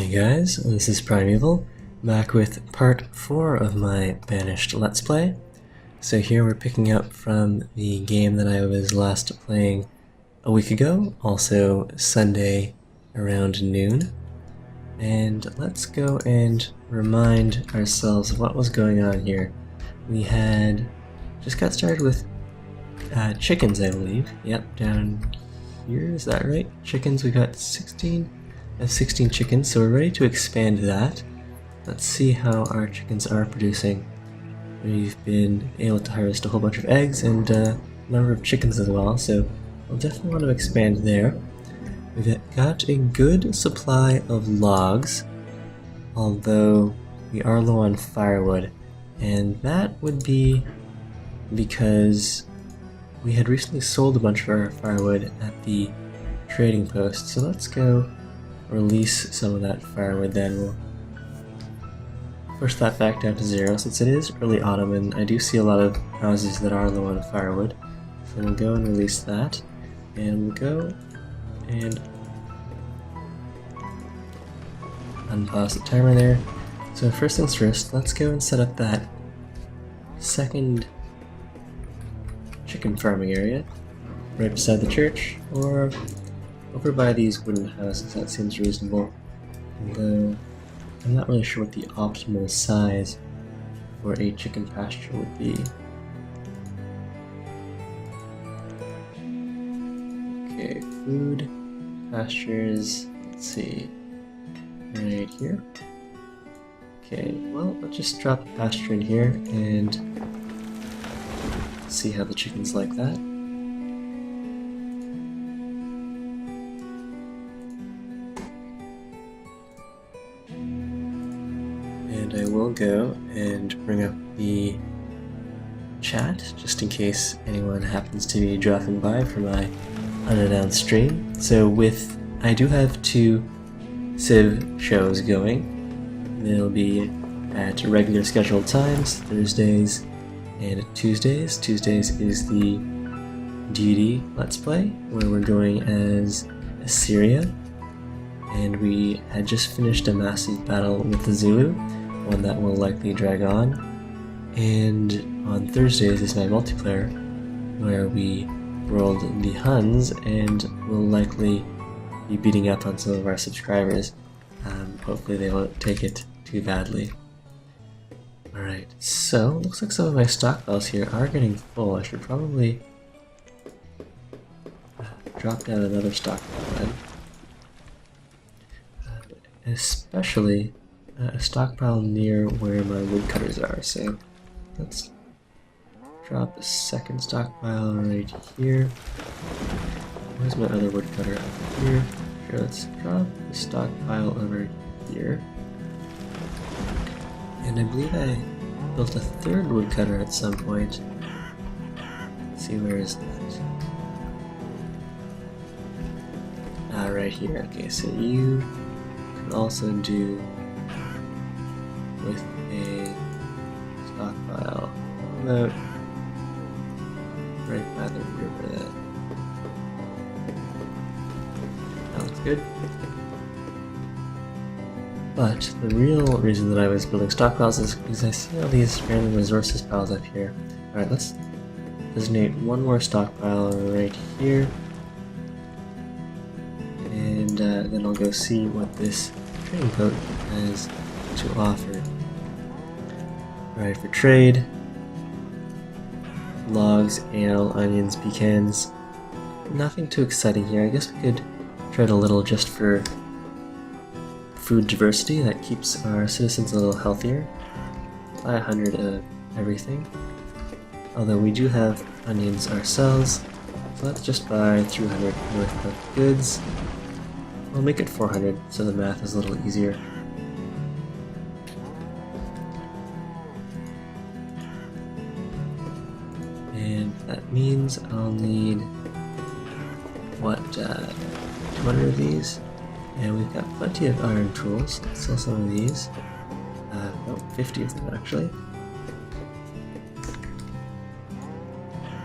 Hey guys, this is Primeval, back with part 4 of my Banished Let's Play. So here we're picking up from the game that I was last playing a week ago, also Sunday around noon. And let's go and remind ourselves what was going on here. We had just got started with chickens, I believe. Yep, down here, is that right? Chickens, we got 16 chickens, so we're ready to expand that. Let's see how our chickens are producing. We've been able to harvest a whole bunch of eggs and a number of chickens as well, so we'll definitely want to expand there. We've got a good supply of logs, although we are low on firewood, and that would be because we had recently sold a bunch of our firewood at the trading post, so let's go release some of that firewood then. We'll push that back down to 0 since it is early autumn and I do see a lot of houses that are low on firewood. So we'll go and release that, and we'll go and unpause the timer there. So first things first, let's go and set up that second chicken farming area right beside the church, or over by these wooden houses. That seems reasonable, although I'm not really sure what the optimal size for a chicken pasture would be. Okay, food, pastures, let's see, right here. Okay, well, let's just drop a pasture in here and see how the chickens like that. And I will go and bring up the chat just in case anyone happens to be dropping by for my unannounced stream. So I do have 2 Civ shows going. They'll be at regular scheduled times, Thursdays and Tuesdays. Tuesdays is the Deity Let's Play, where we're going as Assyria, and we had just finished a massive battle with the Zulu, one that will likely drag on. And on Thursdays is my multiplayer, where we rolled the Huns and will likely be beating up on some of our subscribers. Hopefully they won't take it too badly. Alright, so looks like some of my stockpiles here are getting full. I should probably drop down another stockpile then. Especially a stockpile near where my woodcutters are, so let's drop a second stockpile right here. Where's my other woodcutter? Up here. Sure, let's drop the stockpile over here. And I believe I built a third woodcutter at some point. Let's see, where is that? Ah, right here. Okay, so you can also do with a stockpile. How about right by the river then? That looks good. But the real reason that I was building stockpiles is because I see all these random resources piles up here. Alright, let's designate one more stockpile right here. And then I'll go see what this trading boat has to offer. Alright, for trade, logs, ale, onions, pecans. Nothing too exciting here. I guess we could trade a little just for food diversity. That keeps our citizens a little healthier. Buy 100 of everything. Although we do have onions ourselves, so let's just buy 300 worth of goods. We'll make it 400 so the math is a little easier. And that means I'll need, what, 200 of these? And we've got plenty of iron tools. Let's sell some of these. 50 of them actually.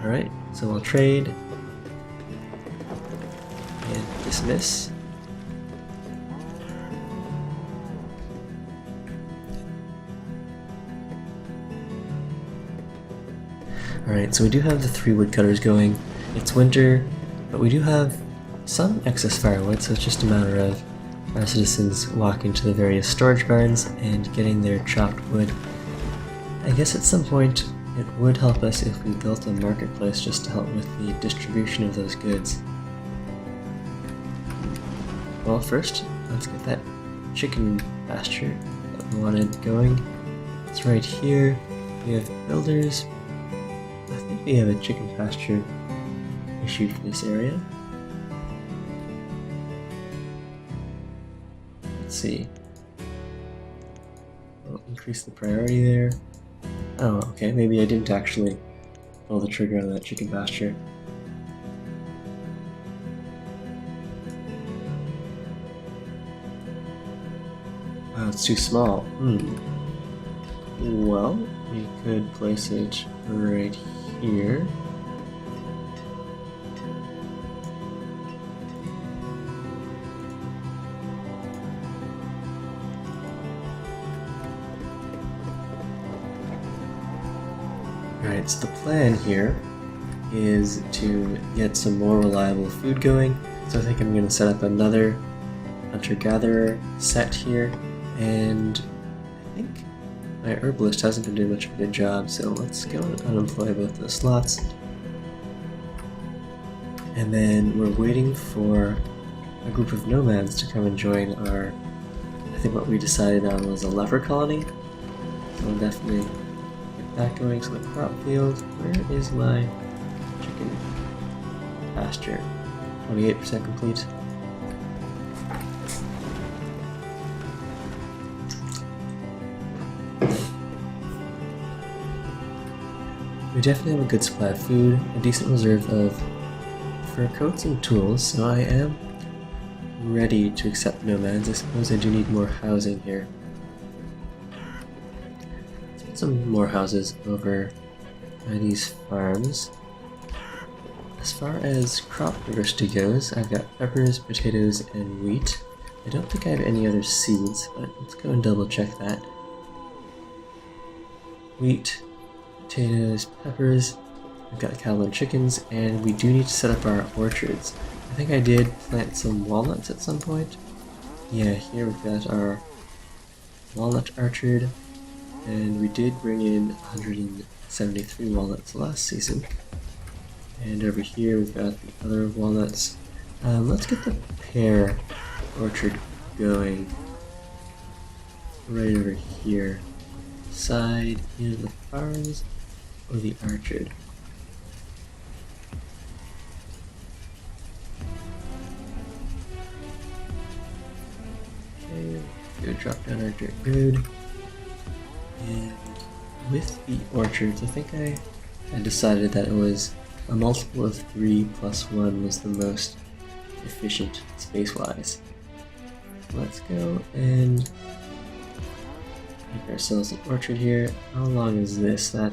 Alright, so we'll trade and dismiss. Alright, so we do have the 3 woodcutters going. It's winter, but we do have some excess firewood, so it's just a matter of our citizens walking to the various storage barns and getting their chopped wood. I guess at some point it would help us if we built a marketplace just to help with the distribution of those goods. Well, first, let's get that chicken pasture that we wanted going. It's right here. We have builders. I think we have a chicken pasture issued for this area. Let's see. We'll increase the priority there. Oh, okay, maybe I didn't actually pull the trigger on that chicken pasture. Oh, it's too small. Well, we could place it right here. Alright, so the plan here is to get some more reliable food going. So I think I'm going to set up another hunter-gatherer set here, and I think my herbalist hasn't been doing much of a good job, so let's go and unemploy both those slots. And then we're waiting for a group of nomads to come and join our, I think what we decided on was a leper colony. So we'll definitely get that going. So the crop field, where is my chicken pasture? 28% complete. We definitely have a good supply of food, a decent reserve of fur coats and tools, so I am ready to accept nomads. I suppose I do need more housing here. Let's put some more houses over by these farms. As far as crop diversity goes, I've got peppers, potatoes, and wheat. I don't think I have any other seeds, but let's go and double check that. Wheat, potatoes, peppers, we've got cattle and chickens, and we do need to set up our orchards. I think I did plant some walnuts at some point. Yeah, here we've got our walnut orchard, and we did bring in 173 walnuts last season. And over here we've got the other walnuts. Let's get the pear orchard going right over here. Side either the farms or the orchard. Okay, good, drop down orchard, good. And with the orchards, I think I decided that it was a multiple of 3 plus 1 was the most efficient space-wise. Let's go and make ourselves an orchard here. How long is this? That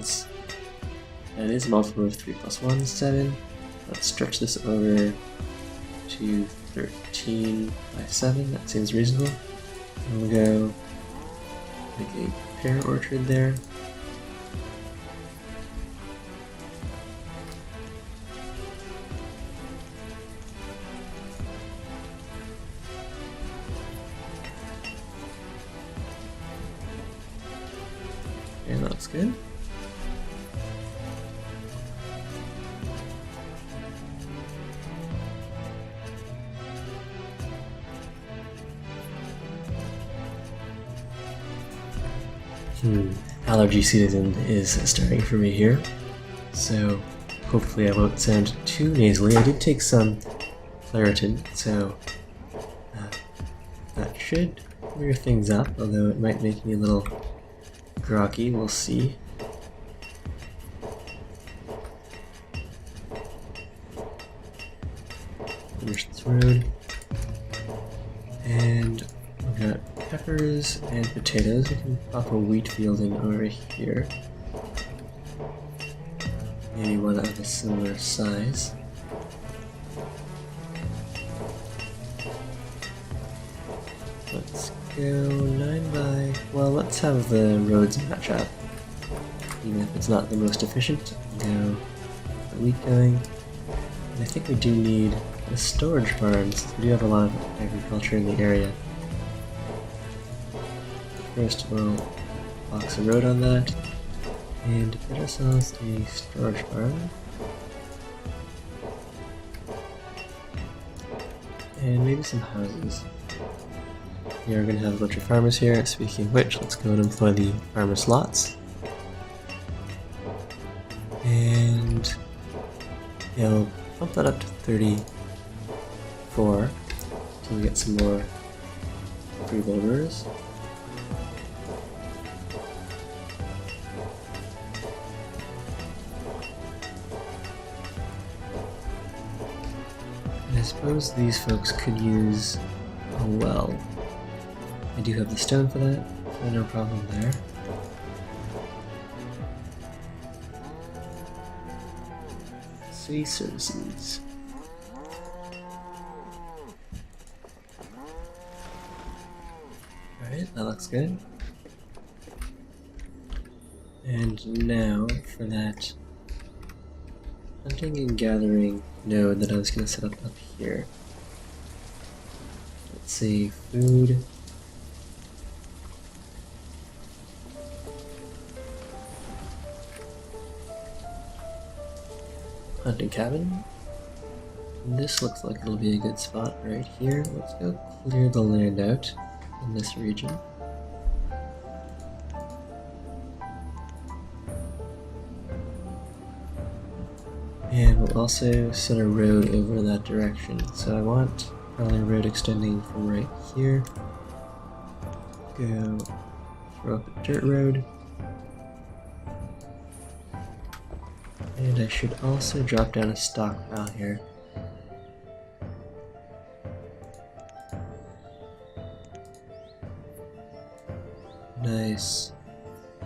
is a multiple of 3 plus 1, 7. Let's stretch this over to 13 by 7. That seems reasonable. And we'll go make a pear orchard there. And that's good. Allergy season is starting for me here, so hopefully I won't sound too nasally. I did take some Claritin, so that should clear things up, although it might make me a little groggy, we'll see. Finish this road. And we've got peppers and potatoes. We can pop a wheat field in over here. Maybe one of a similar size. Let's go 9 by... well, let's have the roads match up. even if it's not the most efficient. Go for wheat going. And I think we do need a storage barn, since we do have a lot of agriculture in the area. First we'll box a road on that, and get ourselves a storage barn. And maybe some houses. We are going to have a bunch of farmers here. Speaking of which, let's go and employ the farmer slots. And yeah, we'll bump that up to 34 until we get some more free laborers. And I suppose these folks could use a well. I do have the stone for that, so no problem there. City services. Alright, that looks good. And now for that hunting and gathering node that I was going to set up here. Let's see, food. Hunting cabin. And this looks like it'll be a good spot right here. Let's go clear the land out in this region. And we'll also set a road over that direction. So I want probably a road extending from right here. Go throw up a dirt road. And I should also drop down a stockpile here. Nice.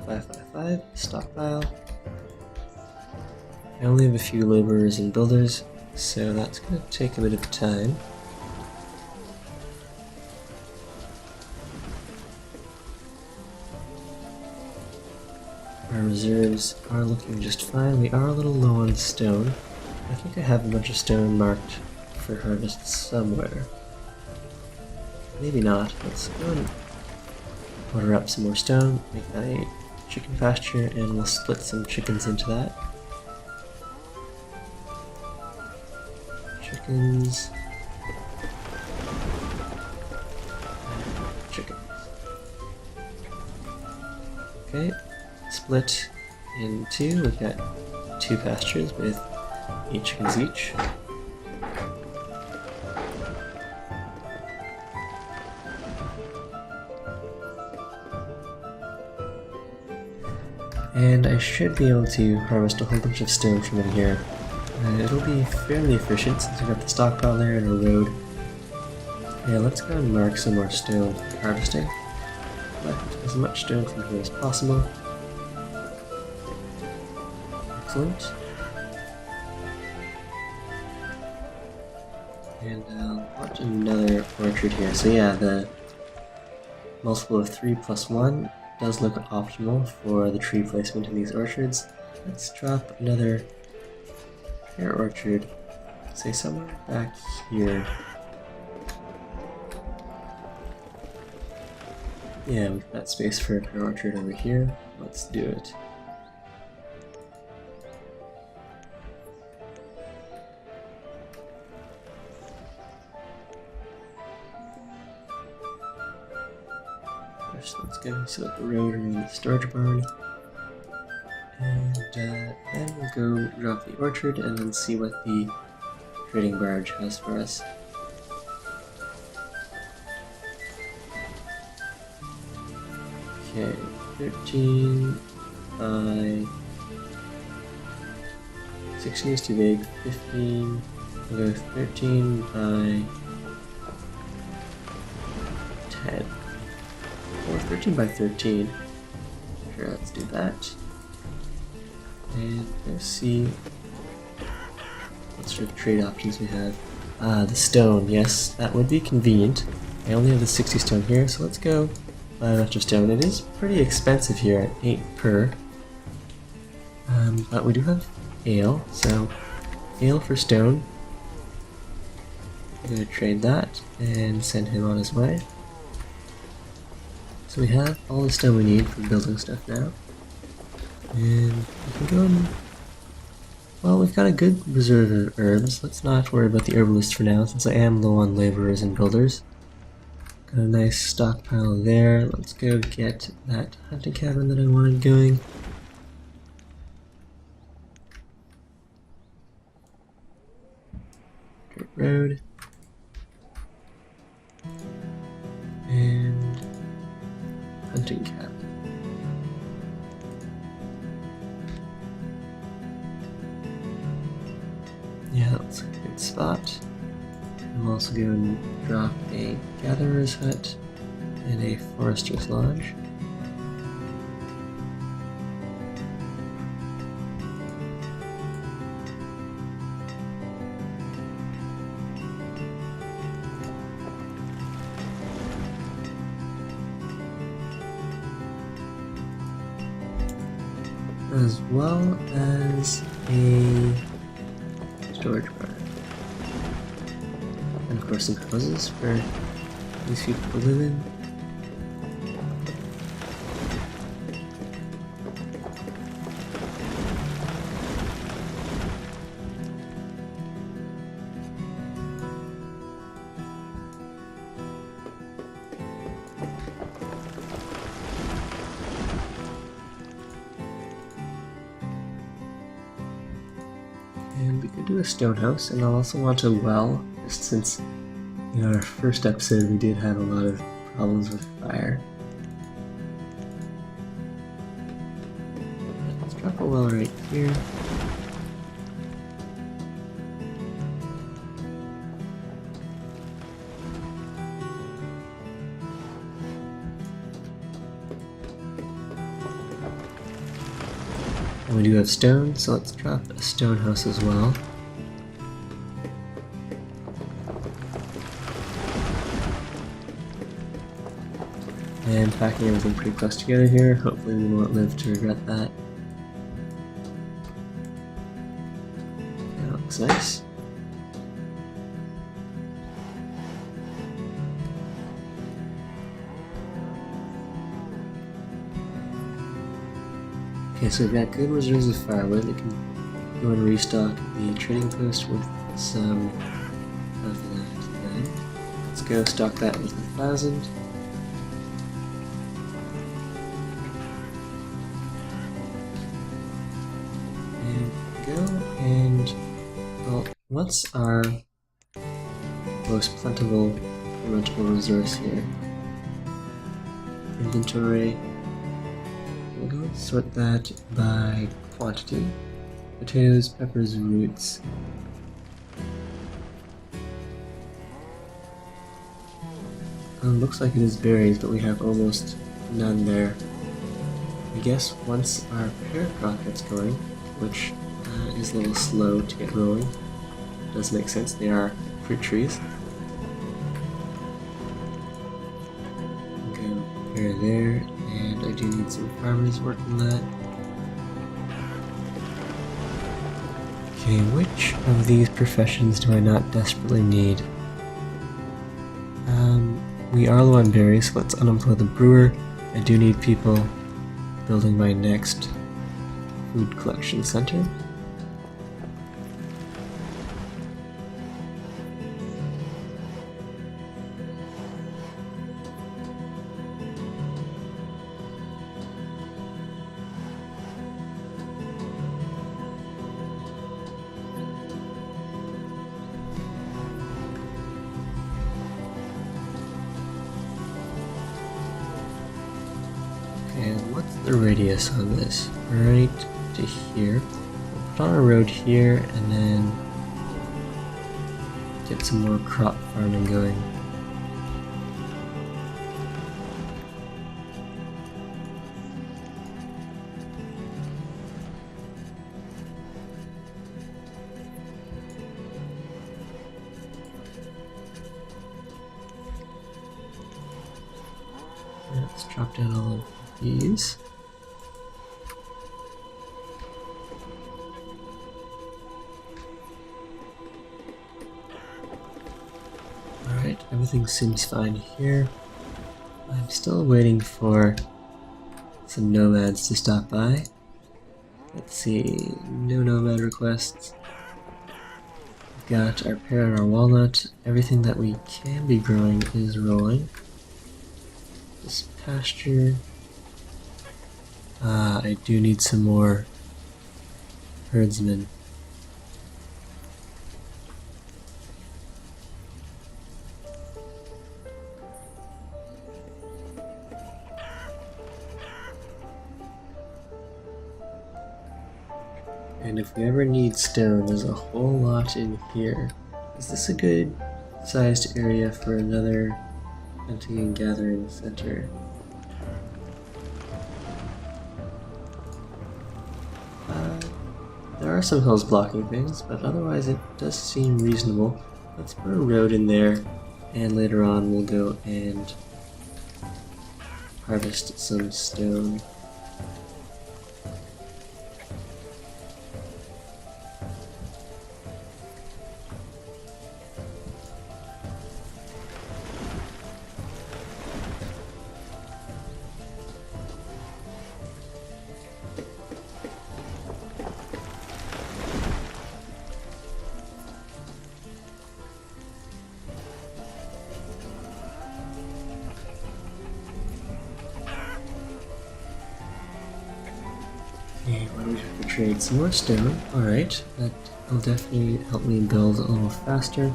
555 stockpile. I only have a few laborers and builders, so that's going to take a bit of time. Our reserves are looking just fine. We are a little low on stone. I think I have a bunch of stone marked for harvest somewhere. Maybe not. Let's go and order up some more stone, make that a chicken pasture, and we'll split some chickens into that. Chickens. Chickens. Okay. Split in two. We've got 2 pastures with 8 chickens each. And I should be able to harvest a whole bunch of stone from in here. It'll be fairly efficient since we've got the stockpile there and a road. Yeah, let's go and mark some more stone for harvesting. Collect as much stone from here as possible. Excellent. And I'll watch another orchard here. So yeah, the multiple of 3 plus 1 does look optimal for the tree placement in these orchards. Let's drop another pear orchard, say somewhere back here. Yeah, we've got space for a pear orchard over here. Let's do it. First, let's go set up a road around the storage barn. And then we'll go drop the orchard and then see what the trading barge has for us. Okay, 13 by 16 is too big, 15, we'll go 13 by 10, or 13 by 13, sure, let's do that. And let's see what sort of trade options we have. The stone, yes, that would be convenient. I only have the 60 stone here, so let's go buy a bunch of stone. It is pretty expensive here at 8 per. But we do have ale, so ale for stone. I'm gonna trade that and send him on his way. So we have all the stone we need for building stuff now. And we can go and... well, we've got a good reserve of herbs. Let's not worry about the herbalist for now, since I am low on laborers and builders. Got a nice stockpile there. Let's go get that hunting cabin that I wanted going. Dirt road. And hunting cabin. Yeah, that's a good spot. I'm also going to drop a gatherer's hut and a forester's lodge. As well as a storage barn. And of course some houses for these people to live in. And we could do a stone house, and I'll also want a well, just since in our first episode we did have a lot of problems with fire. Let's drop a well right here. And we do have stone, so let's drop a stone house as well. And packing everything pretty close together here. Hopefully we won't live to regret that. That looks nice. Okay, so we've got good reserves of firewood. We can go and restock the trading post with some of that then. Let's go stock that with 1,000. And go and, well, what's our most plentiful rentable resource here? Inventory. We'll go and sort that by quantity. Potatoes, peppers, roots. Looks like it is berries, but we have almost none there. I guess once our pear crop gets going, which is a little slow to get rolling, does make sense, they are fruit trees. Go pear there, and I do need some farmers working that. Okay, which of these professions do I not desperately need? We are low on berries, so let's unemploy the brewer. I do need people building my next food collection center. And what's the radius on this? Right to here. We'll put on a road here and then get some more crop farming going. Let's drop down all of these. everything seems fine here. I'm still waiting for some nomads to stop by. Let's see, no nomad requests. We've got our pear and our walnut. Everything that we can be growing is rolling. This pasture. I do need some more herdsmen. And if we ever need stone, there's a whole lot in here. Is this a good sized area for another hunting and gathering center? There are some hills blocking things, but otherwise it does seem reasonable. Let's put a road in there, and later on we'll go and harvest some stone. Okay, why do we have to trade some more stone? Alright, that will definitely help me build a little faster.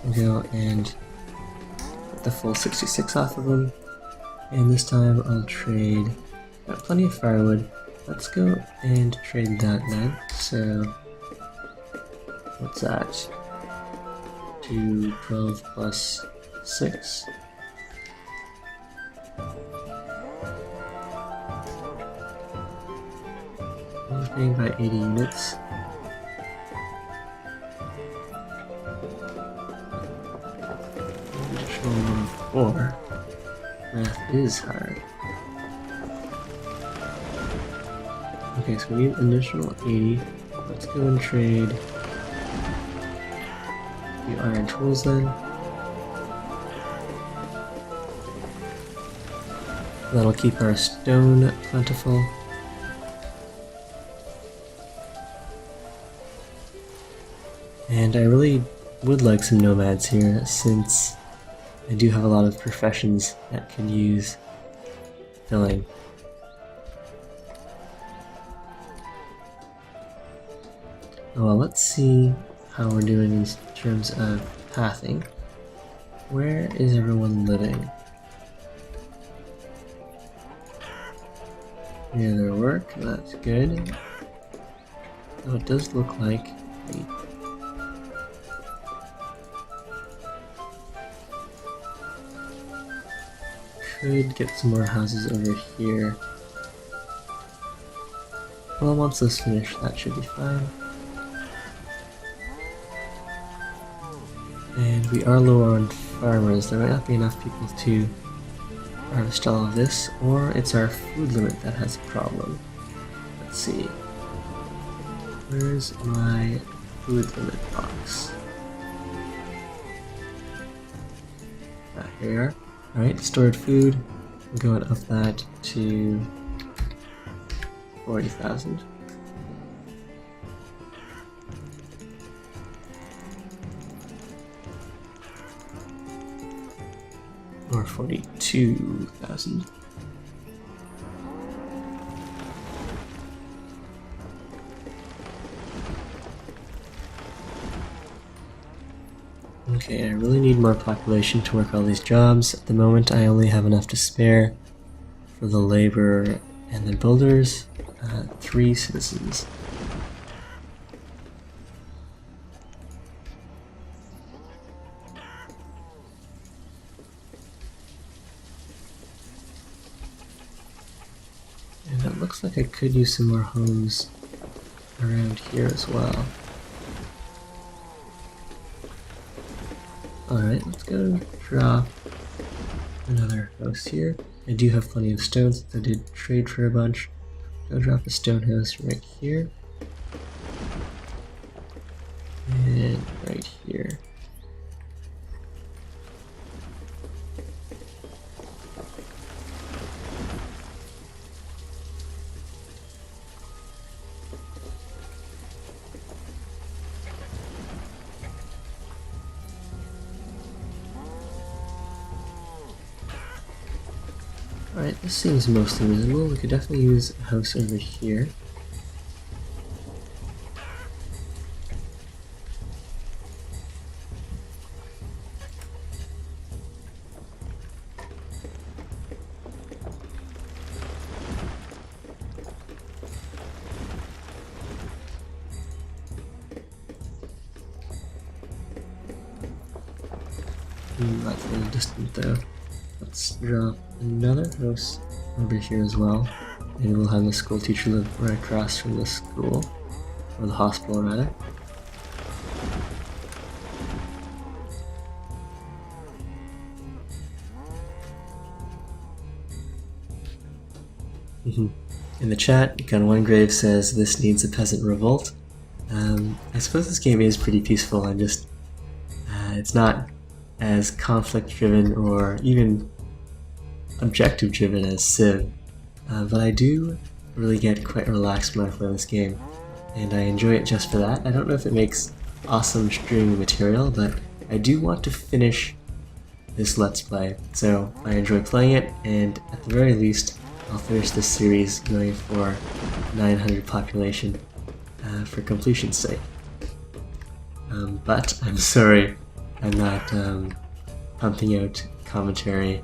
We'll go and get the full 66 off of them. And this time I'll trade, got plenty of firewood. Let's go and trade that then. So, what's that? 212 plus 6. Paying by 80 units. Additional 4. Math is hard. Okay, so we need an additional 80. Let's go and trade the iron tools then. That'll keep our stone plentiful. And I really would like some nomads here, since I do have a lot of professions that could use filling. Well, let's see how we're doing in terms of pathing. Where is everyone living? Near their work, that's good. Though it does look like we could get some more houses over here. Well, once this is finished, that should be fine. And we are low on farmers. There might not be enough people to harvest all of this, or it's our food limit that has a problem. Let's see. Where's my food limit box? Here we are. Alright, stored food. We're going up that to 40,000. Or 42,000. Okay, I really need more population to work all these jobs. At the moment, I only have enough to spare for the labor and the builders. 3 citizens. And it looks like I could use some more homes around here as well. Alright, let's go drop another house here. I do have plenty of stones since I did trade for a bunch. Go drop a stone house right here. And right here. Alright, this seems mostly reasonable. We could definitely use a house over here. That's a little distant though. Let's drop another house over here as well. Maybe we'll have the school teacher live right across from the school. Or the hospital rather. In the chat, Gun1Grave says this needs a peasant revolt. I suppose this game is pretty peaceful and just it's not as conflict driven or even objective driven as Civ, but I do really get quite relaxed when I play this game, and I enjoy it just for that. I don't know if it makes awesome streaming material, but I do want to finish this Let's Play, so I enjoy playing it, and at the very least I'll finish this series going for 900 population for completion's sake. But I'm sorry I'm not pumping out commentary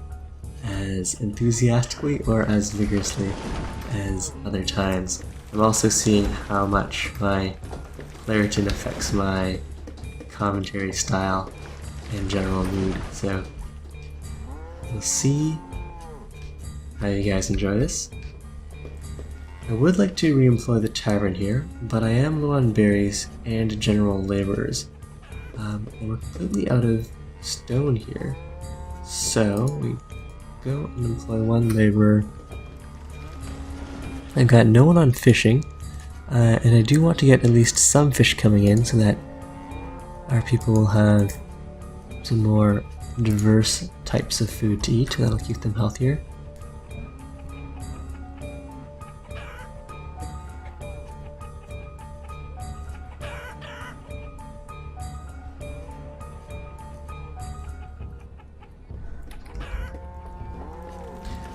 as enthusiastically or as vigorously as other times. I'm also seeing how much my Claritin affects my commentary style and general mood, so we'll see how you guys enjoy this. I would like to re-employ the tavern here, but I am low on berries and general laborers. And we're completely out of stone here, so we go and employ one laborer. I've got no one on fishing, and I do want to get at least some fish coming in so that our people will have some more diverse types of food to eat. That'll keep them healthier.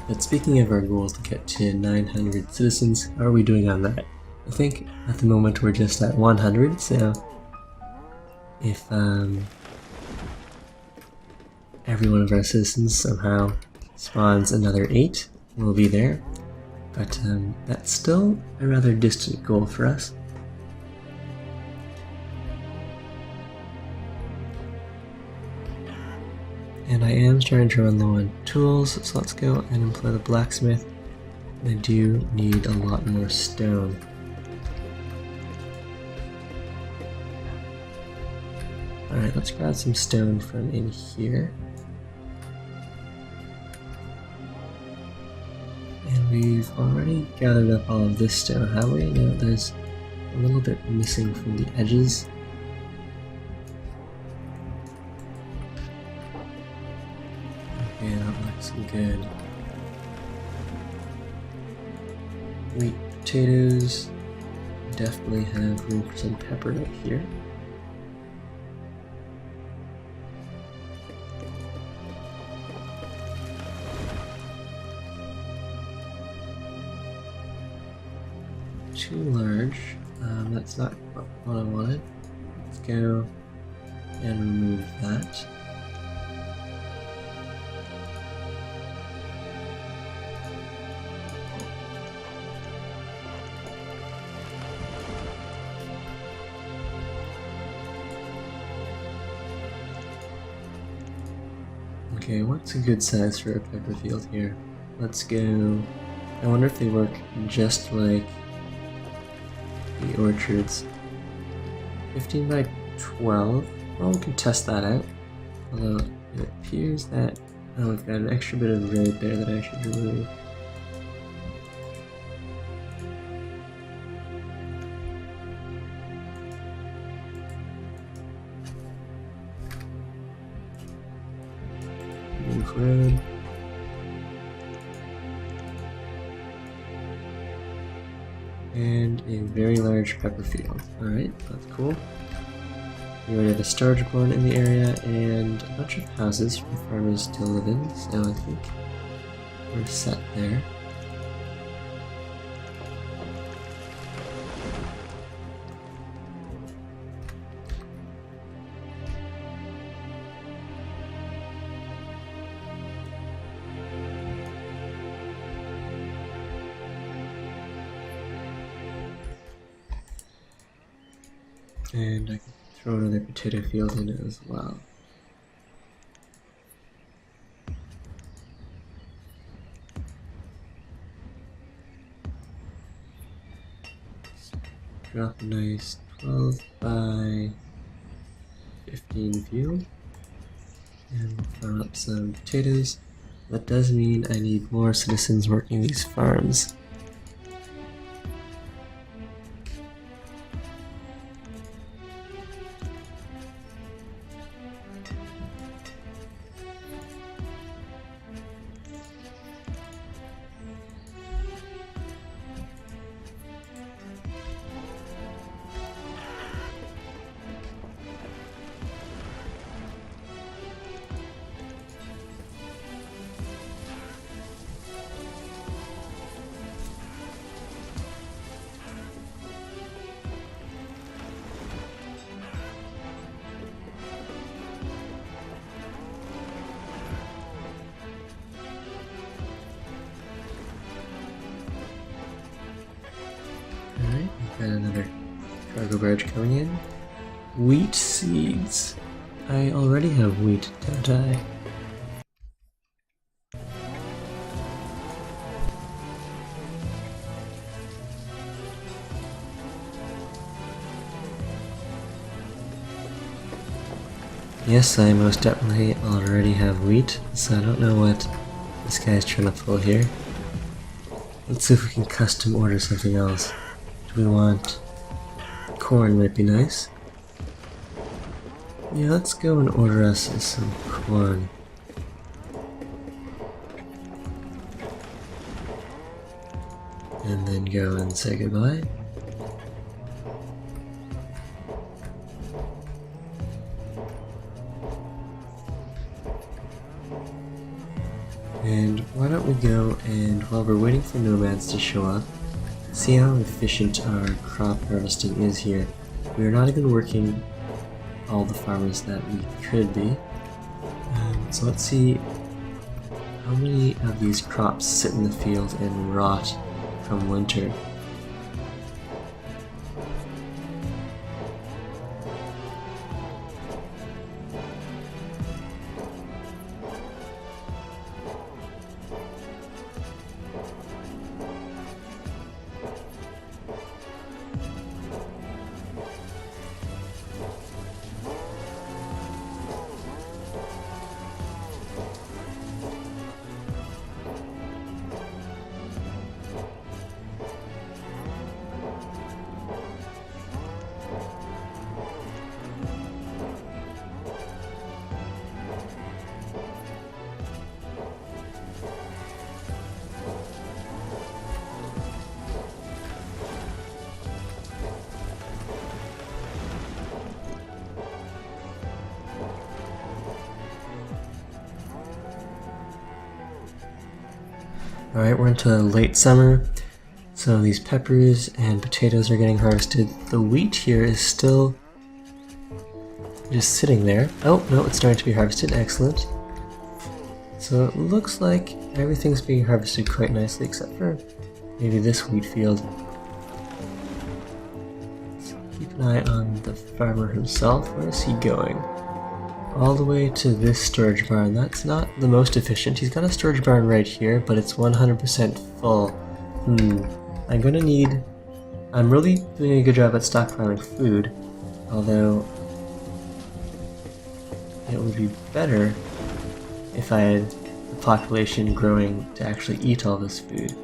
But speaking of our goal to get to 900 citizens, how are we doing on that? I think at the moment we're just at 100, so if every one of our citizens somehow spawns another 8, we'll be there. But that's still a rather distant goal for us. And I am starting to run low on tools, so let's go and employ the blacksmith. I do need a lot more stone. Alright, let's grab some stone from in here. And we've already gathered up all of this stone, have we? No, there's a little bit missing from the edges. Okay, that looks good. Wheat, potatoes. Definitely have room for some pepper right here. Too large. That's not what I wanted. Let's go and remove that. Okay, what's a good size for a pepper field here? Let's go. I wonder if they work just like the orchards. 15 by 12. Well, we can test that out. Although it appears that we've got an extra bit of road there that I should remove. Move road. And a very large pepper field. Alright, that's cool. We already have a storage barn in the area and a bunch of houses for farmers to live in, so I think we're set there. And I can throw another potato field in it as well. Drop a nice 12 by 15 field. And we'll farm up some potatoes. That does mean I need more citizens working these farms. Alright, we've got another cargo barge coming in. Wheat seeds. I already have wheat, don't I? Yes, I most definitely already have wheat, so I don't know what this guy's trying to pull here. Let's see if we can custom order something else. Do we want corn? Might be nice. Yeah, let's go and order us some corn. And then go and say goodbye. And why don't we go and, while we're waiting for nomads to show up, see how efficient our crop harvesting is here. We're not even working all the farmers that we could be. So let's see how many of these crops sit in the field and rot from winter. Alright, we're into late summer, so these peppers and potatoes are getting harvested. The wheat here is still just sitting there. Oh, no, it's starting to be harvested. Excellent. So it looks like everything's being harvested quite nicely, except for maybe this wheat field. So keep an eye on the farmer himself. Where is he going? All the way to this storage barn. That's not the most efficient. He's got a storage barn right here, but it's 100% full. I'm really doing a good job at stockpiling food, although it would be better if I had the population growing to actually eat all this food.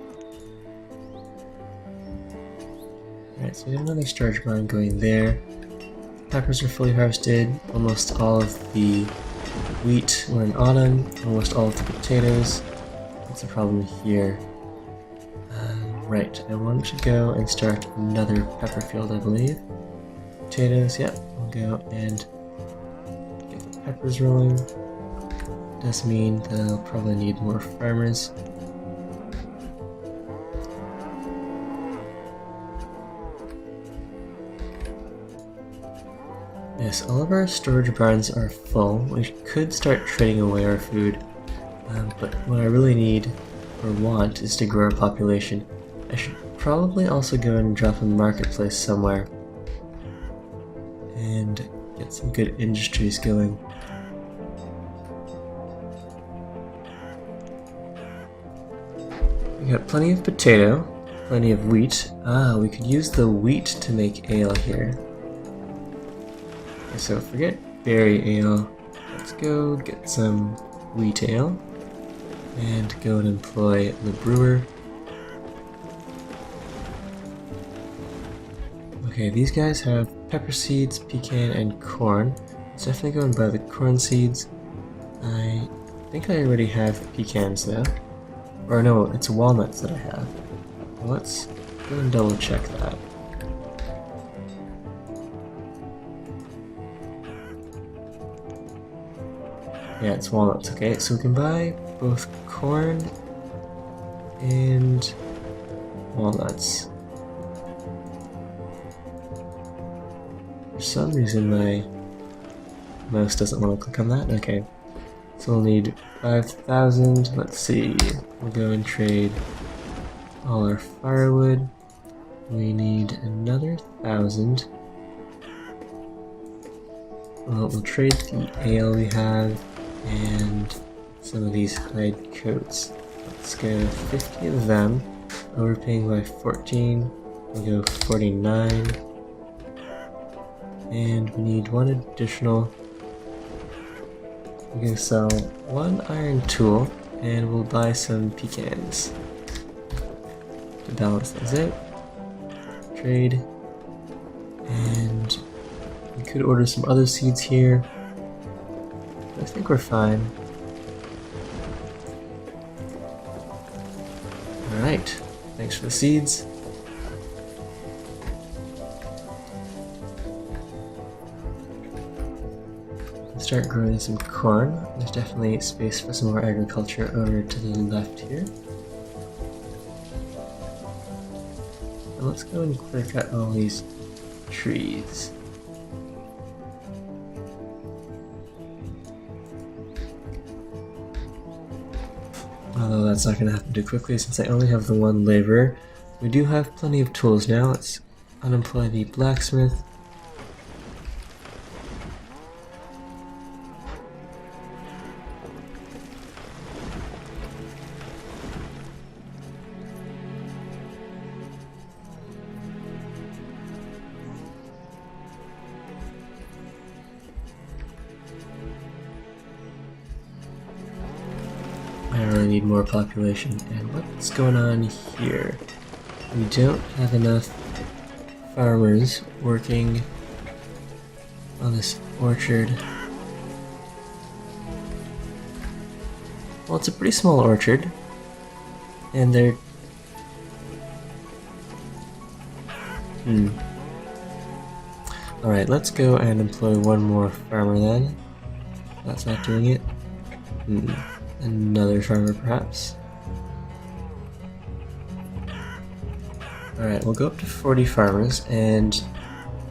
Alright, so we have another storage barn going there. Peppers are fully harvested, almost all of the wheat were in autumn, almost all of the potatoes. What's the problem here? Right, I want to go and start another pepper field, I believe. Potatoes, yep, we'll go and get the peppers rolling. Does mean that I'll probably need more farmers. Yes, all of our storage barns are full. We could start trading away our food, but what I really need or want is to grow our population. I should probably also go and drop a marketplace somewhere and get some good industries going. We got plenty of potato, plenty of wheat. We could use the wheat to make ale here. Okay, so forget berry ale. Let's go get some wheat ale and go and employ the brewer. Okay, these guys have pepper seeds, pecan, and corn. Let's definitely go and buy the corn seeds. I think I already have pecans though. Or no, it's walnuts that I have. Well, let's go and double check that. Yeah, it's walnuts. Okay, so we can buy both corn and walnuts. For some reason my mouse doesn't want to click on that. Okay, so we'll need 5,000. Let's see. We'll go and trade all our firewood. We need another 1,000. Well, we'll trade the ale we have and some of these hide coats. Let's go 50 of them. Overpaying by 14. We'll go 49. And we need one additional. We can sell one iron tool and we'll buy some pecans to balance things out. Trade. And we could order some other seeds here. I think we're fine. Alright, thanks for the seeds. Start growing some corn. There's definitely space for some more agriculture over to the left here. And let's go and clear cut all these trees. Although that's not going to happen too quickly since I only have the one laborer. We do have plenty of tools now. Let's unemploy the blacksmith. I really need more population. And what's going on here? We don't have enough farmers working on this orchard. Well, it's a pretty small orchard. And they're... Alright, let's go and employ one more farmer then. That's not doing it. Another farmer, perhaps. Alright, we'll go up to 40 farmers, and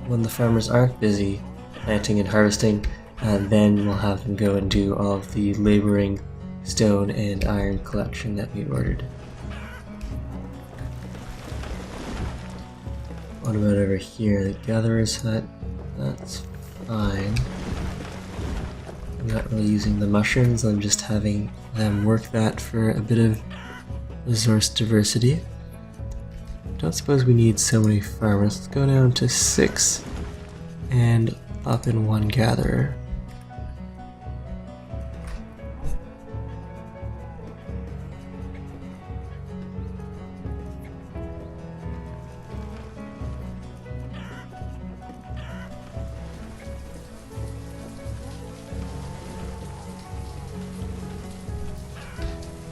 when the farmers aren't busy planting and harvesting, then we'll have them go and do all of the laboring, stone and iron collection that we ordered. What about over here? The gatherer's hut? That's fine. I'm not really using the mushrooms, I'm just having them work that for a bit of resource diversity. Don't suppose we need so many farmers. Let's go down to 6 and up in one gatherer.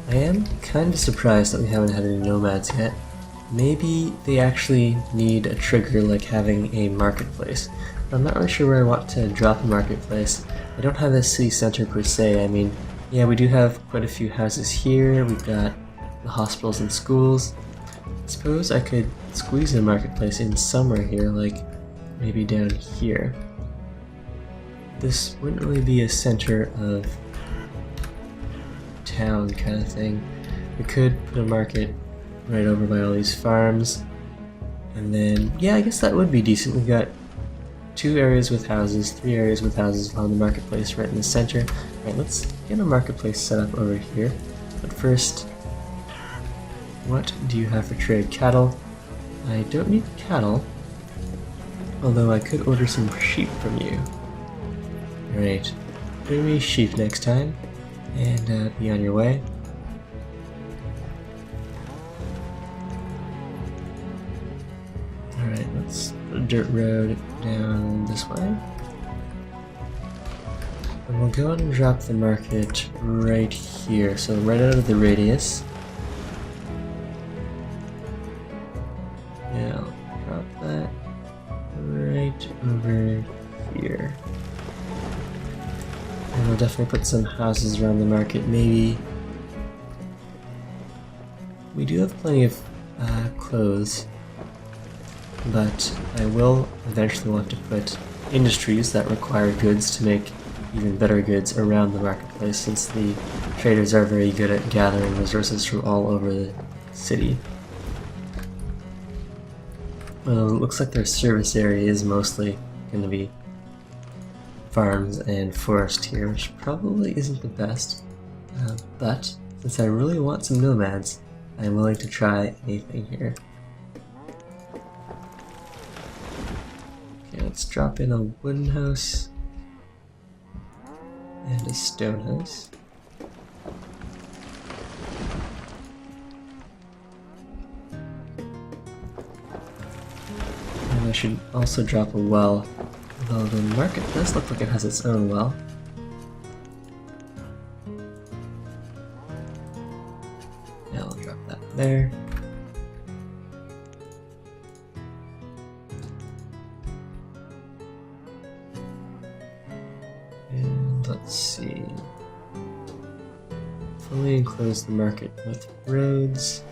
I am kind of surprised that we haven't had any nomads yet. Maybe they actually need a trigger like having a marketplace. I'm not really sure where I want to drop a marketplace. I don't have a city center per se. I mean, yeah, we do have quite a few houses here. We've got the hospitals and schools. I suppose I could squeeze a marketplace in somewhere here, like maybe down here. this wouldn't really be a center of town kind of thing. We could put a market right over by all these farms, and then, yeah, I guess that would be decent. We've got 2 areas with houses, 3 areas with houses along the marketplace right in the center. Alright, let's get a marketplace set up over here. But first, what do you have for trade? Cattle? I don't need cattle, although I could order some sheep from you. Alright, bring me sheep next time, and be on your way. Alright, let's put a dirt road down this way. And we'll go ahead and drop the market right here, so right out of the radius. Yeah, I'll drop that right over here. And we'll definitely put some houses around the market, maybe. We do have plenty of clothes, but I will eventually want to put industries that require goods to make even better goods around the marketplace, since the traders are very good at gathering resources from all over the city. Well, it looks like their service area is mostly going to be farms and forest here, which probably isn't the best, but since I really want some nomads, I'm willing to try anything here. Okay, let's drop in a wooden house and a stone house. And I should also drop a well, although the market does look like it has its own well. Yeah, I'll drop that there. And let's see. Fully enclose the market with roads.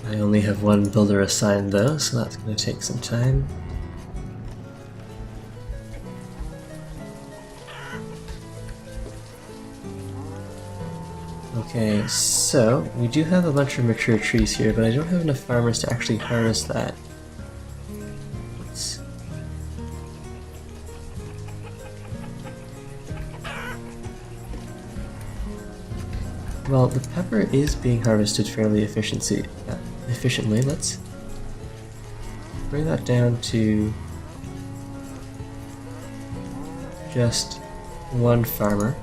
I only have one builder assigned though, so that's going to take some time. Okay, so we do have a bunch of mature trees here, but I don't have enough farmers to actually harvest that. Well, the pepper is being harvested fairly efficiently. Let's bring that down to just one farmer.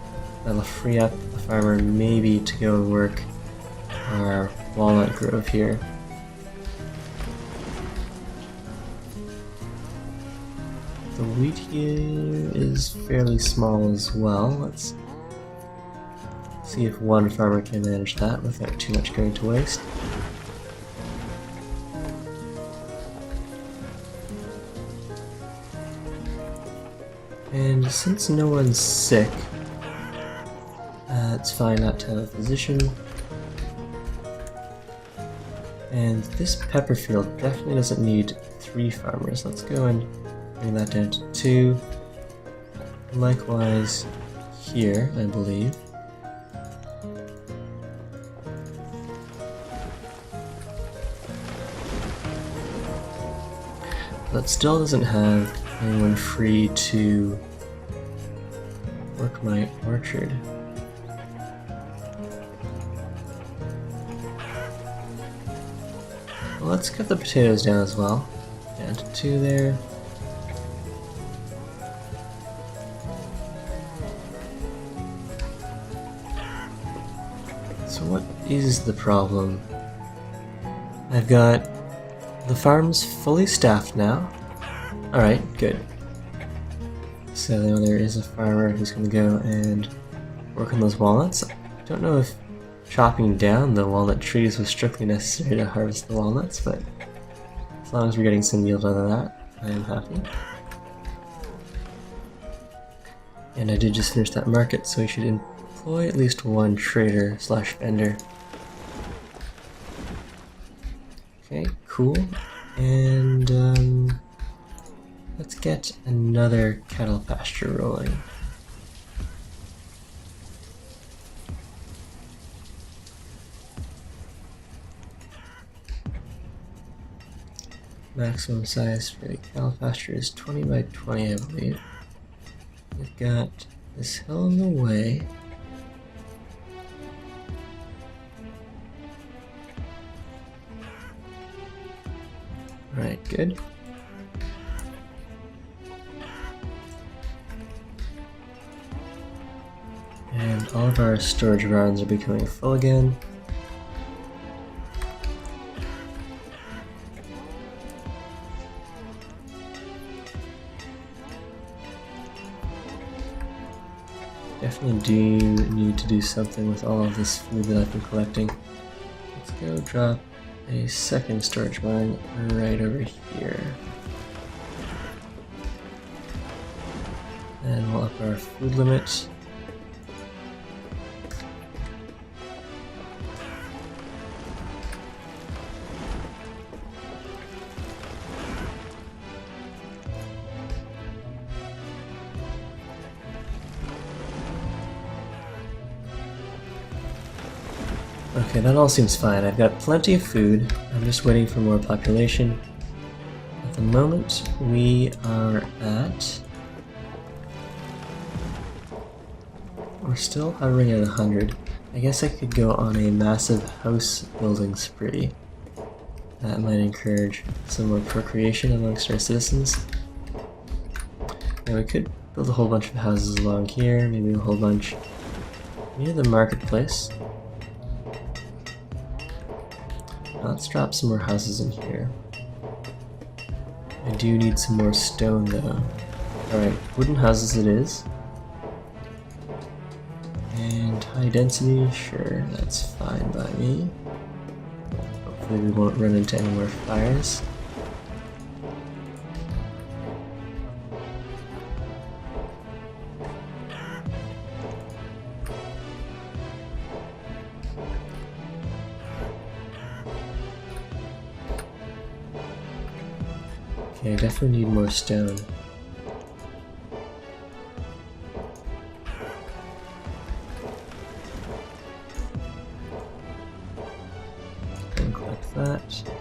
That'll free up a farmer maybe to go and work our walnut grove here. The wheat here is fairly small as well. Let's see if one farmer can manage that without too much going to waste. And since no one's sick, it's fine not to have a physician. And this pepper field definitely doesn't need 3 farmers. Let's go and bring that down to 2. Likewise here, I believe. That still doesn't have anyone free to work my orchard. Well, let's cut the potatoes down as well. Down to 2 there. So what is the problem? I've got the farm's fully staffed now. Alright, good. So there is a farmer who's going to go and work on those walnuts. I don't know if chopping down the walnut trees was strictly necessary to harvest the walnuts, but as long as we're getting some yield out of that, I am happy. And I did just finish that market, so we should employ at least one trader slash vendor. Okay, cool. And let's get another cattle pasture rolling. Maximum size for a cattle pasture is 20 by 20, I believe. We've got this hill in the way. Right, good. And all of our storage barns are becoming full again. Definitely do need to do something with all of this food that I've been collecting. Let's go drop a second storage barn right over here. And we'll up our food limit. Okay, that all seems fine. I've got plenty of food. I'm just waiting for more population. At the moment, we are at... We're still hovering at 100. I guess I could go on a massive house building spree. That might encourage some more procreation amongst our citizens. Now we could build a whole bunch of houses along here, maybe a whole bunch near the marketplace. Let's drop some more houses in here. I do need some more stone though. Alright, wooden houses it is. And high density, sure, that's fine by me. Hopefully we won't run into any more fires. Okay, I definitely need more stone. Go and collect that.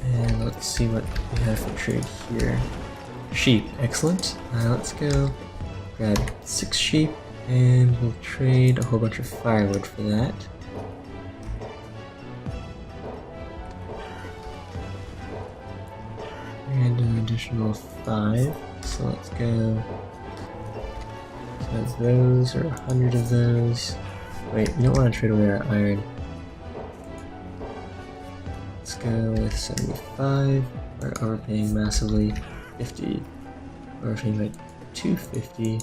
And let's see what we have for trade here. Sheep, excellent. Let's go grab 6 sheep and we'll trade a whole bunch of firewood for that. And an additional 5, so let's go. So those, or 100 of those. Wait, we don't want to trade away our iron. Let's go with 75. We're overpaying massively. 50. Overpaying by 250.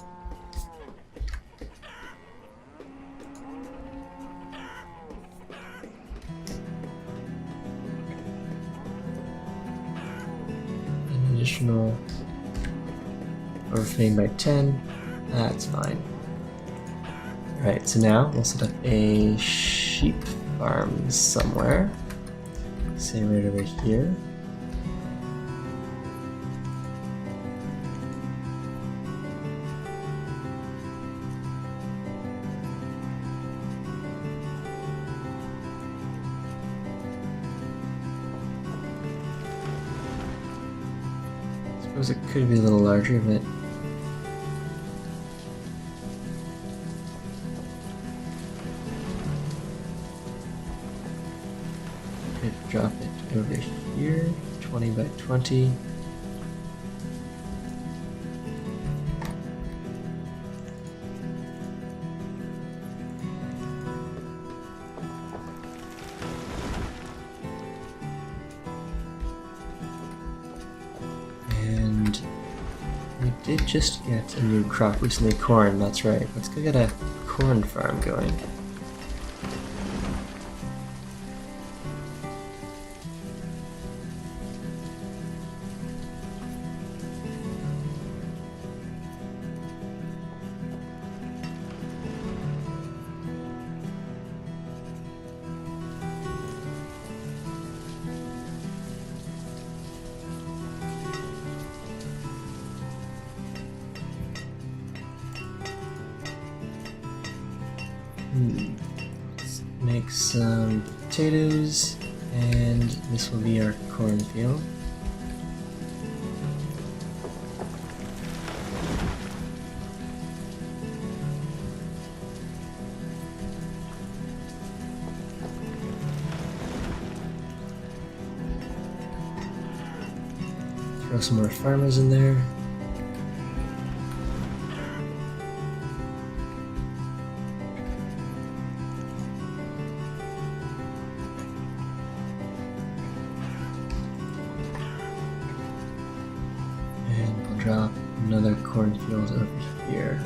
Additional overpaying by 10, that's fine. Alright, so now we'll set up a sheep farm somewhere. Say right over here. I suppose it could be a little larger, but could drop it over here, 20 by 20. We did just get a new crop recently, corn, that's right. Let's go get a corn farm going. some potatoes, and this will be our cornfield. Throw some more farmers in there. And we'll drop another cornfield over here.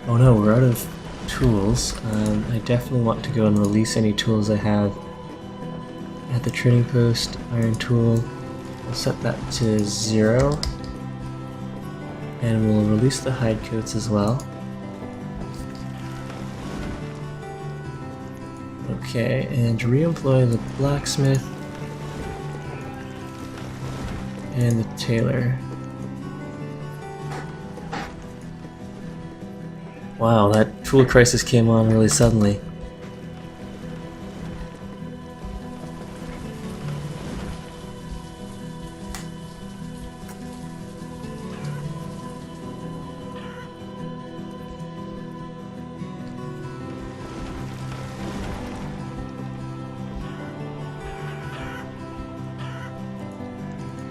Oh no, we're out of tools. I definitely want to go and release any tools I have at the trading post. Iron tool, we'll set that to 0. And we'll release the hide coats as well. Okay, and re-employ the blacksmith and the tailor. Wow, that tool crisis came on really suddenly.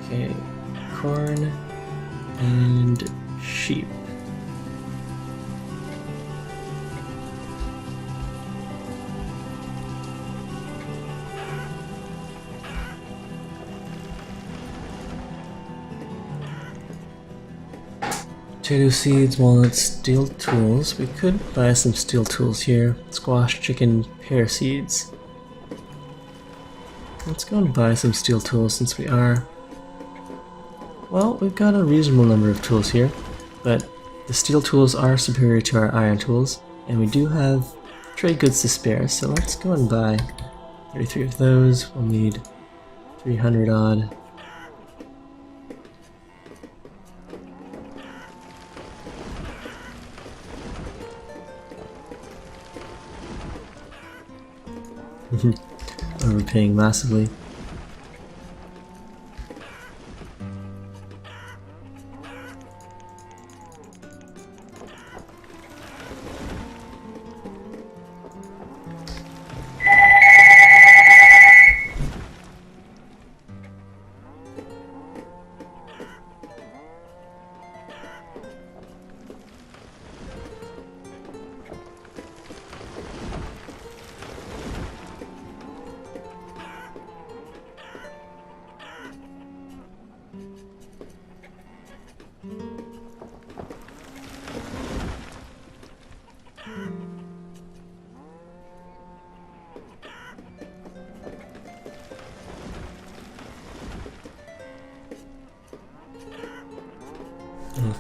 Okay, corn and sheep. Potato seeds, walnuts, steel tools. We could buy some steel tools here. Squash, chicken, pear seeds. Let's go and buy some steel tools since we are... Well, we've got a reasonable number of tools here, but the steel tools are superior to our iron tools, and we do have trade goods to spare, so let's go and buy 33 of those. We'll need 300 odd. Overpaying massively.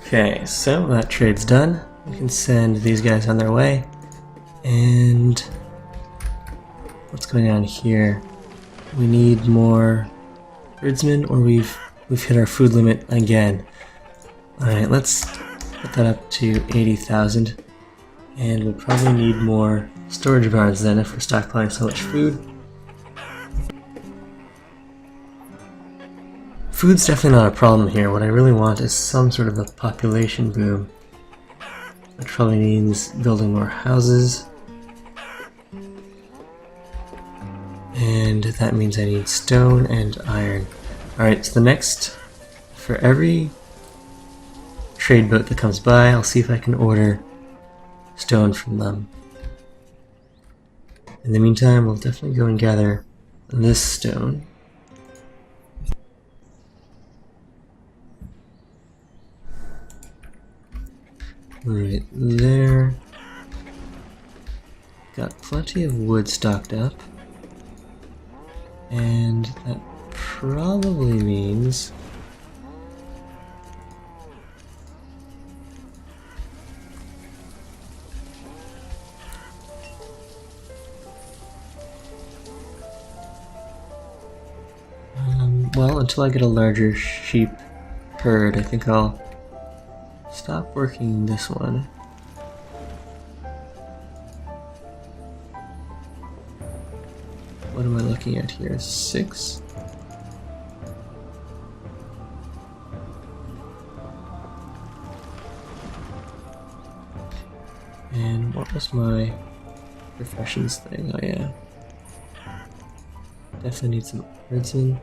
Okay, so that trade's done. We can send these guys on their way. And what's going on here? We need more herdsmen, or we've hit our food limit again. Alright, let's put that up to 80,000. And we'll probably need more storage barns then if we're stockpiling so much food. Food's definitely not a problem here. What I really want is some sort of a population boom. Which probably means building more houses. And that means I need stone and iron. Alright, so the next, for every trade boat that comes by, I'll see if I can order stone from them. In the meantime, we'll definitely go and gather this stone. Right there. Got plenty of wood stocked up. And that probably means well, until I get a larger sheep herd, I think I'll stop working this one. What am I looking at here? 6? And what was my professions thing? Oh yeah. Definitely need some herdsmen.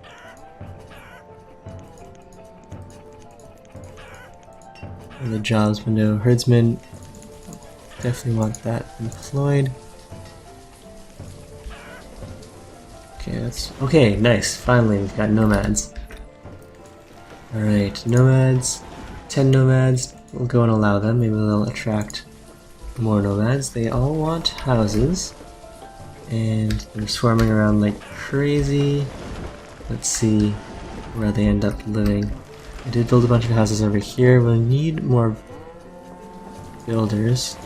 In the jobs window, herdsmen. Definitely want that employed. Okay, that's okay. Nice. Finally, we've got nomads. All right, nomads. 10 nomads. We'll go and allow them. Maybe they'll attract more nomads. They all want houses, and they're swarming around like crazy. Let's see where they end up living. I did build a bunch of houses over here. We'll need more builders.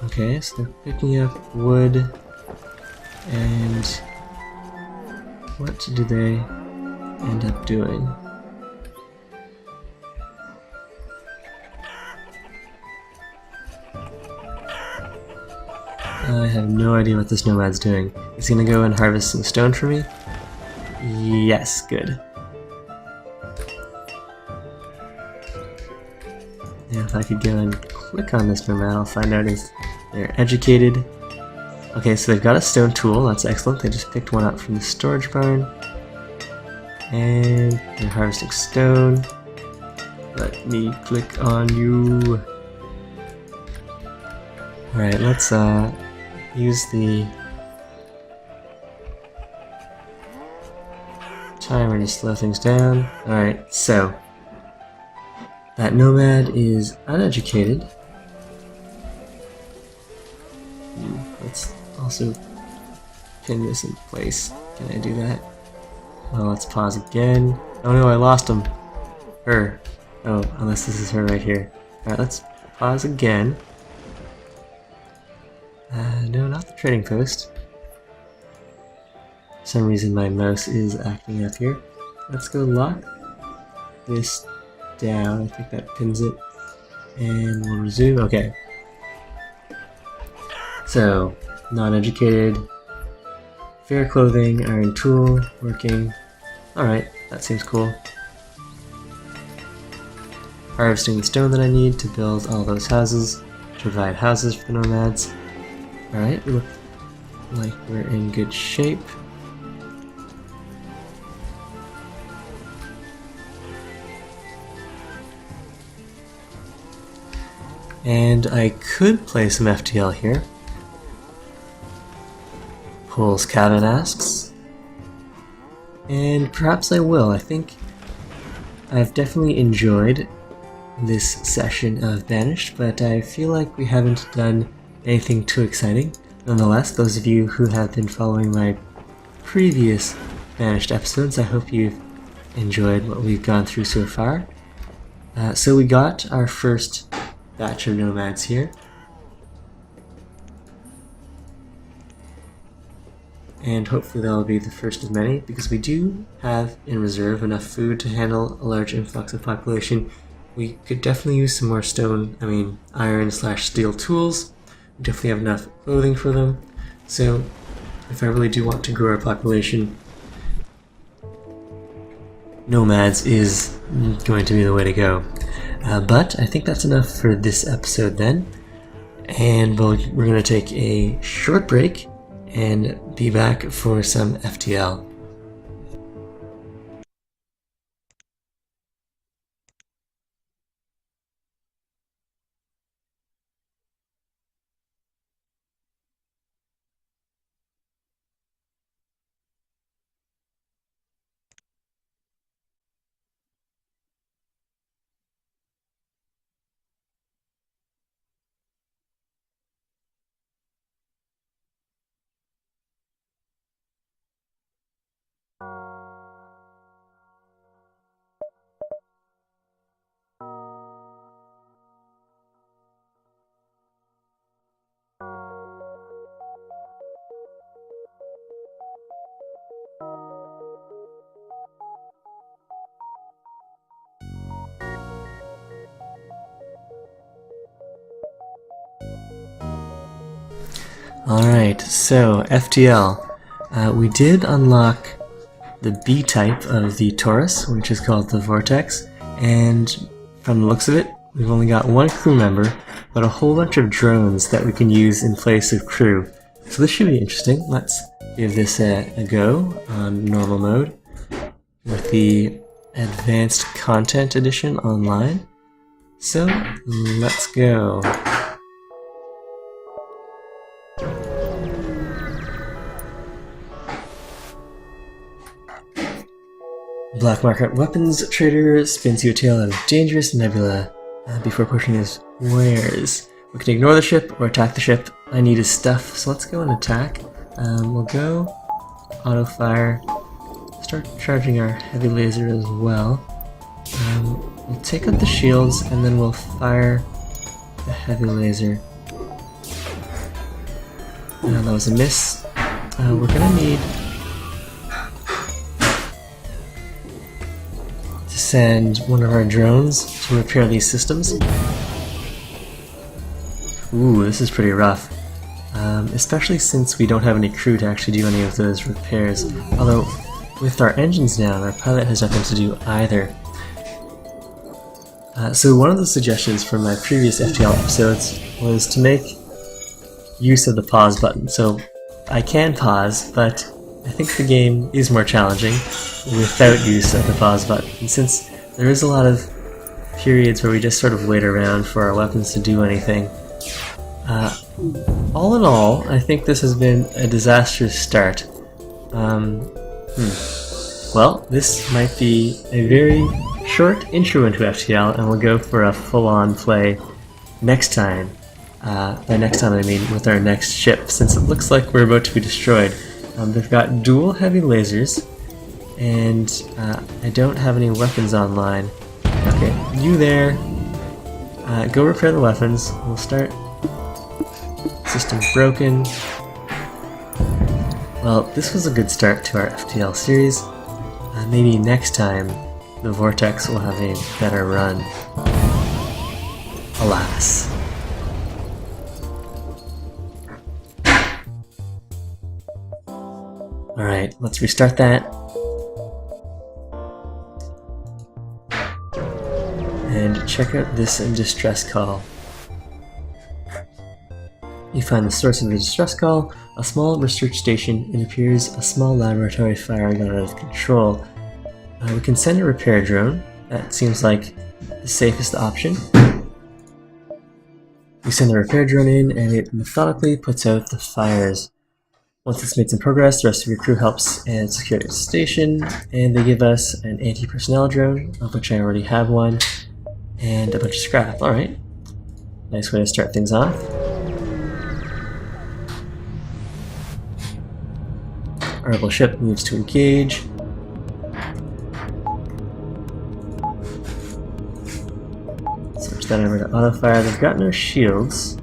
Okay, so they're picking up wood, and what do they end up doing? I have no idea what this nomad's doing. He's gonna go and harvest some stone for me? Yes, good. And if I could go and click on this nomad, I'll find out if they're educated. Okay, so they've got a stone tool, that's excellent. They just picked one up from the storage barn. And they're harvesting stone. Let me click on you. Alright, let's use the timer to slow things down. Alright, so that nomad is uneducated. Let's also pin this in place. Can I do that? Well, let's pause again. Oh no, I lost him. Her. Oh, unless this is her right here. Alright, let's pause again. No, not the trading post. For some reason my mouse is acting up here. Let's go lock this down. I think that pins it. And we'll resume. Okay. So, non-educated, fair clothing, iron tool, working. Alright, that seems cool. Harvesting the stone that I need to build all those houses, to provide houses for the nomads. Alright, we look like we're in good shape. And I could play some FTL here. Pulls Cabin asks. And perhaps I will. I think I've definitely enjoyed this session of Banished, but I feel like we haven't done anything too exciting. Nonetheless, those of you who have been following my previous Banished episodes, I hope you've enjoyed what we've gone through so far. So we got our first batch of nomads here. And hopefully that'll be the first of many, because we do have in reserve enough food to handle a large influx of population. We could definitely use some more iron/steel tools. We definitely have enough clothing for them. So if I really do want to grow our population, nomads is going to be the way to go. But I think that's enough for this episode then. And we're going to take a short break and be back for some FTL. Alright, so FTL. We did unlock the B type of the Taurus, which is called the Vortex, and from the looks of it, we've only got one crew member, but a whole bunch of drones that we can use in place of crew. So this should be interesting. Let's give this a go on normal mode with the Advanced Content Edition online. So let's go. Black Market Weapons Trader spins you a tale out of dangerous nebula before pushing his wares. We can ignore the ship or attack the ship. I need his stuff, so let's go and attack. We'll go auto fire, start charging our heavy laser as well. We'll take out the shields and then we'll fire the heavy laser. That was a miss. We're gonna need to send one of our drones to repair these systems. Ooh, this is pretty rough. Especially since we don't have any crew to actually do any of those repairs. Although, with our engines down, our pilot has nothing to do either. So one of the suggestions from my previous FTL episodes was to make use of the pause button. So I can pause, but I think the game is more challenging without use of the pause button. And since there is a lot of periods where we just sort of wait around for our weapons to do anything, all in all, I think this has been a disastrous start. Well, this might be a very short intro into FTL, and we'll go for a full-on play next time. By next time I mean with our next ship, since it looks like we're about to be destroyed. They've got dual heavy lasers, and I don't have any weapons online. Okay, you there. Go repair the weapons. We'll start. System broken. Well, this was a good start to our FTL series. Maybe next time the Vortex will have a better run. Alas. Alright, let's restart that. And check out this distress call. You find the source of the distress call, a small research station. It appears a small laboratory fire got out of control. We can send a repair drone. That seems like the safest option. We send the repair drone in and it methodically puts out the fires. Once it's made some progress, the rest of your crew helps and secure the station, and they give us an anti-personnel drone, of which I already have one, and a bunch of scrap. Alright. Nice way to start things off. Our rebel ship moves to engage. Switch that over to auto fire. They've got no shields.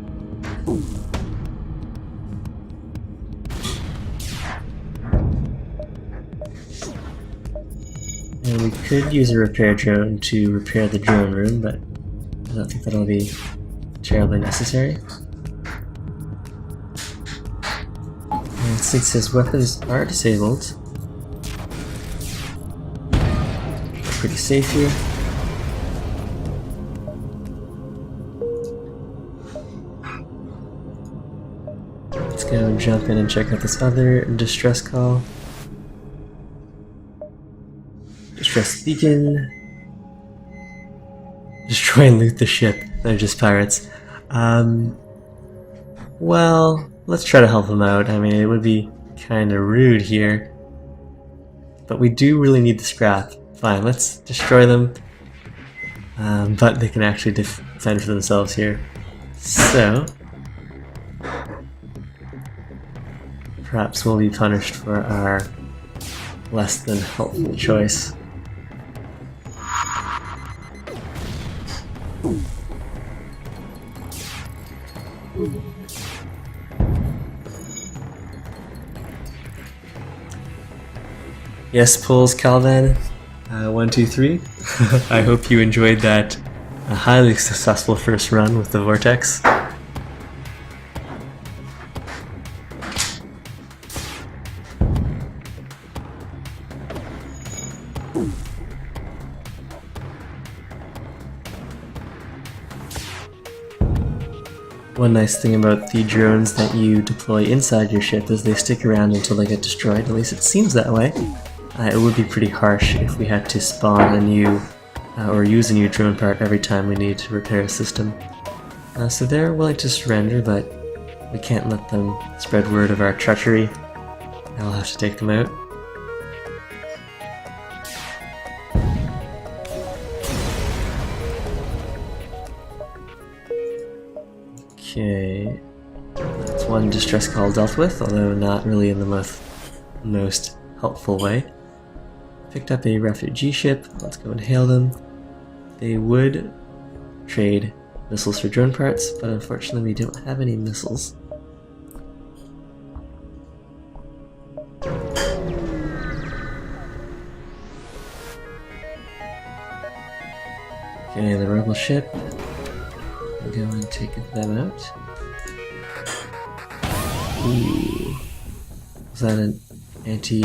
And we could use a repair drone to repair the drone room, but I don't think that'll be terribly necessary. And since his weapons are disabled, we're pretty safe here. Let's go and jump in and check out this other distress call. Distress beacon. Destroy and loot the ship. They're just pirates. Well, let's try to help them out. I mean, it would be kind of rude here. But we do really need the scrap. Fine, let's destroy them. But they can actually defend for themselves here. So, perhaps we'll be punished for our less than helpful choice. Yes, Pulls Calvan, 1, 2, 3. I hope you enjoyed that highly successful first run with the Vortex. One nice thing about the drones that you deploy inside your ship is they stick around until they get destroyed, at least it seems that way. It would be pretty harsh if we had to spawn a new, or use a new drone part every time we need to repair a system. So they're willing to surrender, but we can't let them spread word of our treachery. I'll have to take them out. Okay, that's one distress call dealt with, although not really in the most helpful way. Picked up a refugee ship, let's go and hail them. They would trade missiles for drone parts, but unfortunately we don't have any missiles. Okay, the rebel ship. I'll go and take them out. Ooh. Was that an anti...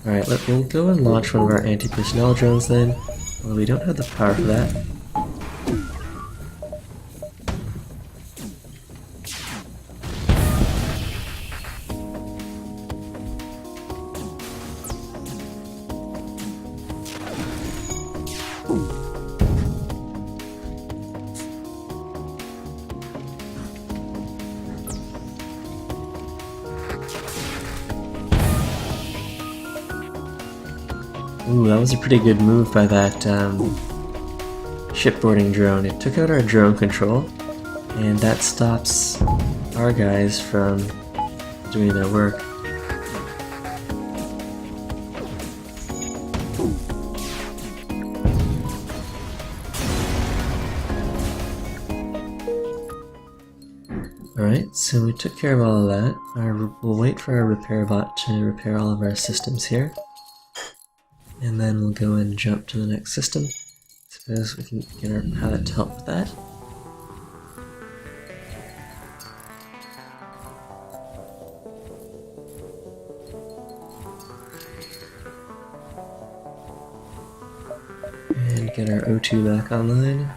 Alright, we'll go and launch one of our anti-personnel drones then. Well, we don't have the power for that. Ooh, that was a pretty good move by that shipboarding drone. It took out our drone control, and that stops our guys from doing their work. Alright, so we took care of all of that. We'll wait for our repair bot to repair all of our systems here. And then we'll go and jump to the next system. Suppose we can get our pilot to help with that. And get our O2 back online.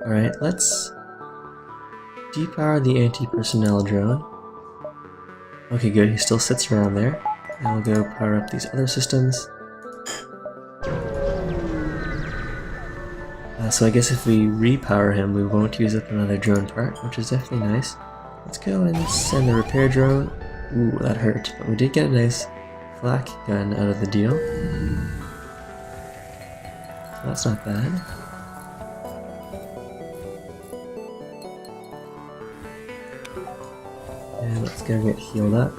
Alright, let's depower the anti-personnel drone. Okay, good, he still sits around there. And we'll go power up these other systems. So I guess if we repower him, we won't use up another drone part, which is definitely nice. Let's go and send the repair drone. Ooh, that hurt, but we did get a nice flak gun out of the deal. So that's not bad. And let's go get healed up.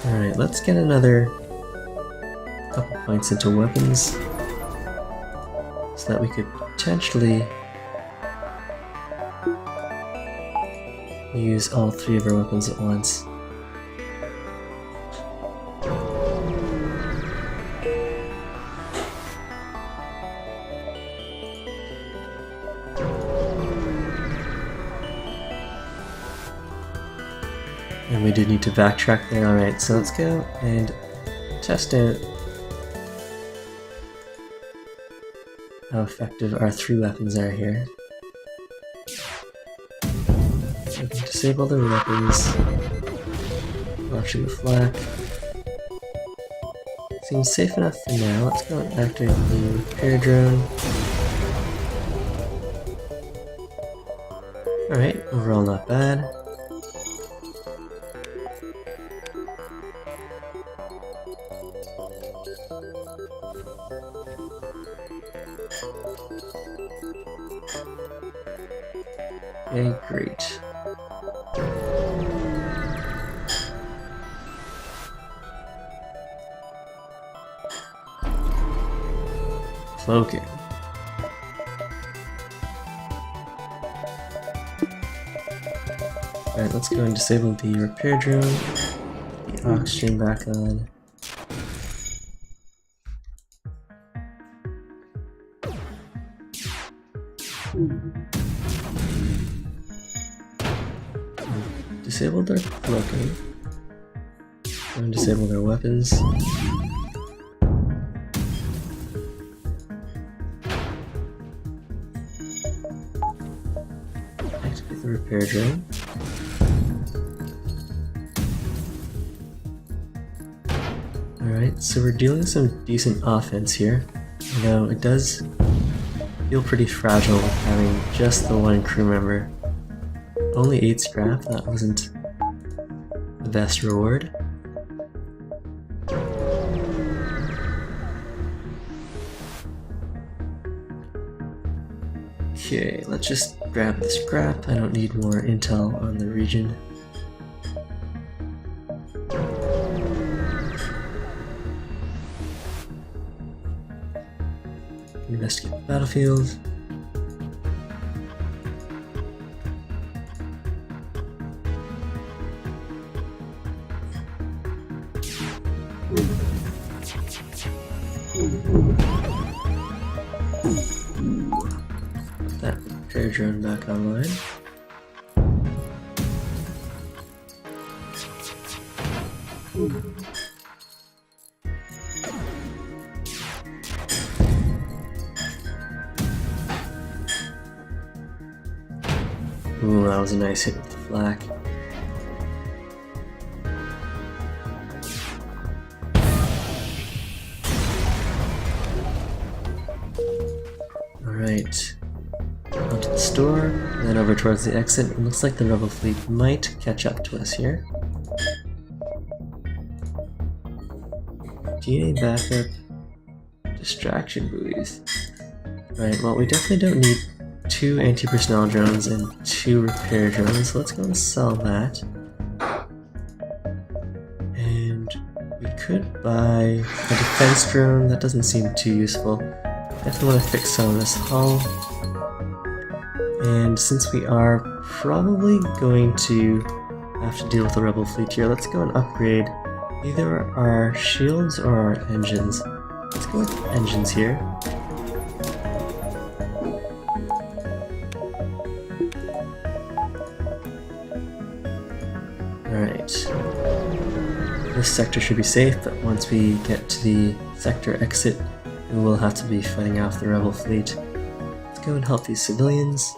Alright, let's get another couple points into weapons so that we could potentially use all three of our weapons at once. And we did need to backtrack there. Alright, so let's go and test out how effective our three weapons are here. So we can disable the weapons, launching the flak. Seems safe enough for now. Let's go and activate the repair drone. Alright, overall not bad. Okay, great. Cloaking. Alright, let's go and disable the repair drone, the oxygen back on. disabled their cloaking. And disable their weapons. Activate the repair drone. Alright, so we're dealing with some decent offense here, although it does feel pretty fragile with having just the one crew member. Only 8 scrap, that wasn't the best reward. Okay, let's just grab the scrap. I don't need more intel on the region. Investigate the battlefield. Put that repair drone back online. Ooh, that was a nice hit with the flak. Alright. Onto the store, then over towards the exit. It looks like the rebel fleet might catch up to us here. DNA backup. Distraction buoys. Right, well we definitely don't need 2 anti-personnel drones and 2 repair drones, so let's go and sell that. And we could buy a defense drone. That doesn't seem too useful. Definitely want to fix some of this hull. And since we are probably going to have to deal with the rebel fleet here, let's go and upgrade either our shields or our engines. Let's go with engines here. Alright. This sector should be safe, but once we get to the sector exit, we will have to be fighting off the rebel fleet. Let's go and help these civilians.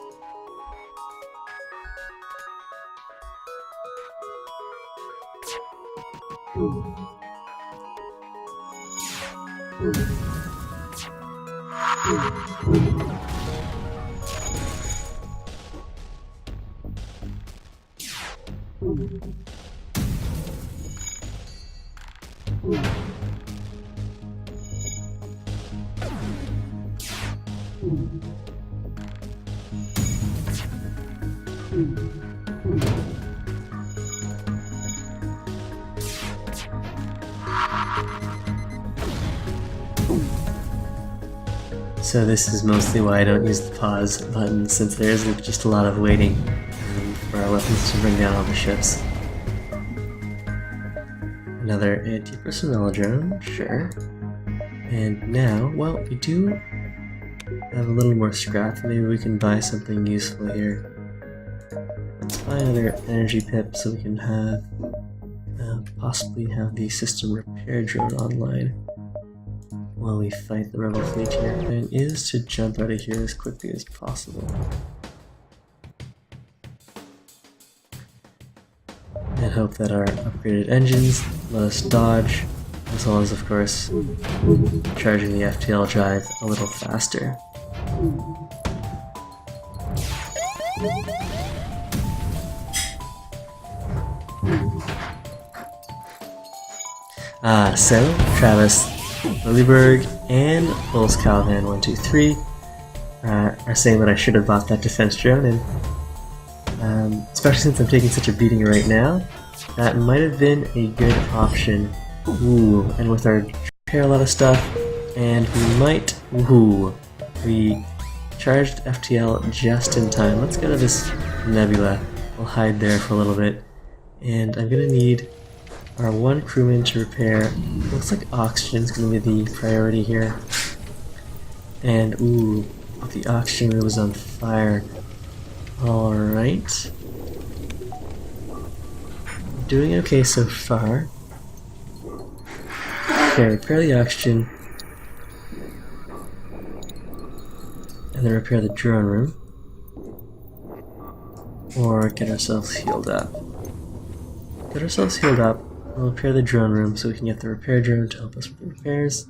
So this is mostly why I don't use the pause button, since there is just a lot of waiting for our weapons to bring down all the ships. Another anti-personnel drone, sure. And now, well, we do have a little more scrap. Maybe we can buy something useful here. Let's buy another energy pip so we can have possibly have the system repair drone online while we fight the rebel fleet here. The plan is to jump out of here as quickly as possible. And hope that our upgraded engines let us dodge, as well as, of course, charging the FTL drive a little faster. So Travis Lilleberg and Bulls Calvan 123 are saying that I should have bought that defense drone, and especially since I'm taking such a beating right now, that might have been a good option. Ooh, and with our repair a lot of stuff, and we might, we charged FTL just in time. Let's go to this nebula. We'll hide there for a little bit, and I'm gonna need our one crewman to repair. Looks like oxygen's gonna be the priority here. And ooh, the oxygen room is on fire. Alright. doing okay so far. Okay, repair the oxygen. And then repair the drone room. Or get ourselves healed up. Get ourselves healed up. We'll repair the drone room so we can get the repair drone to help us with the repairs.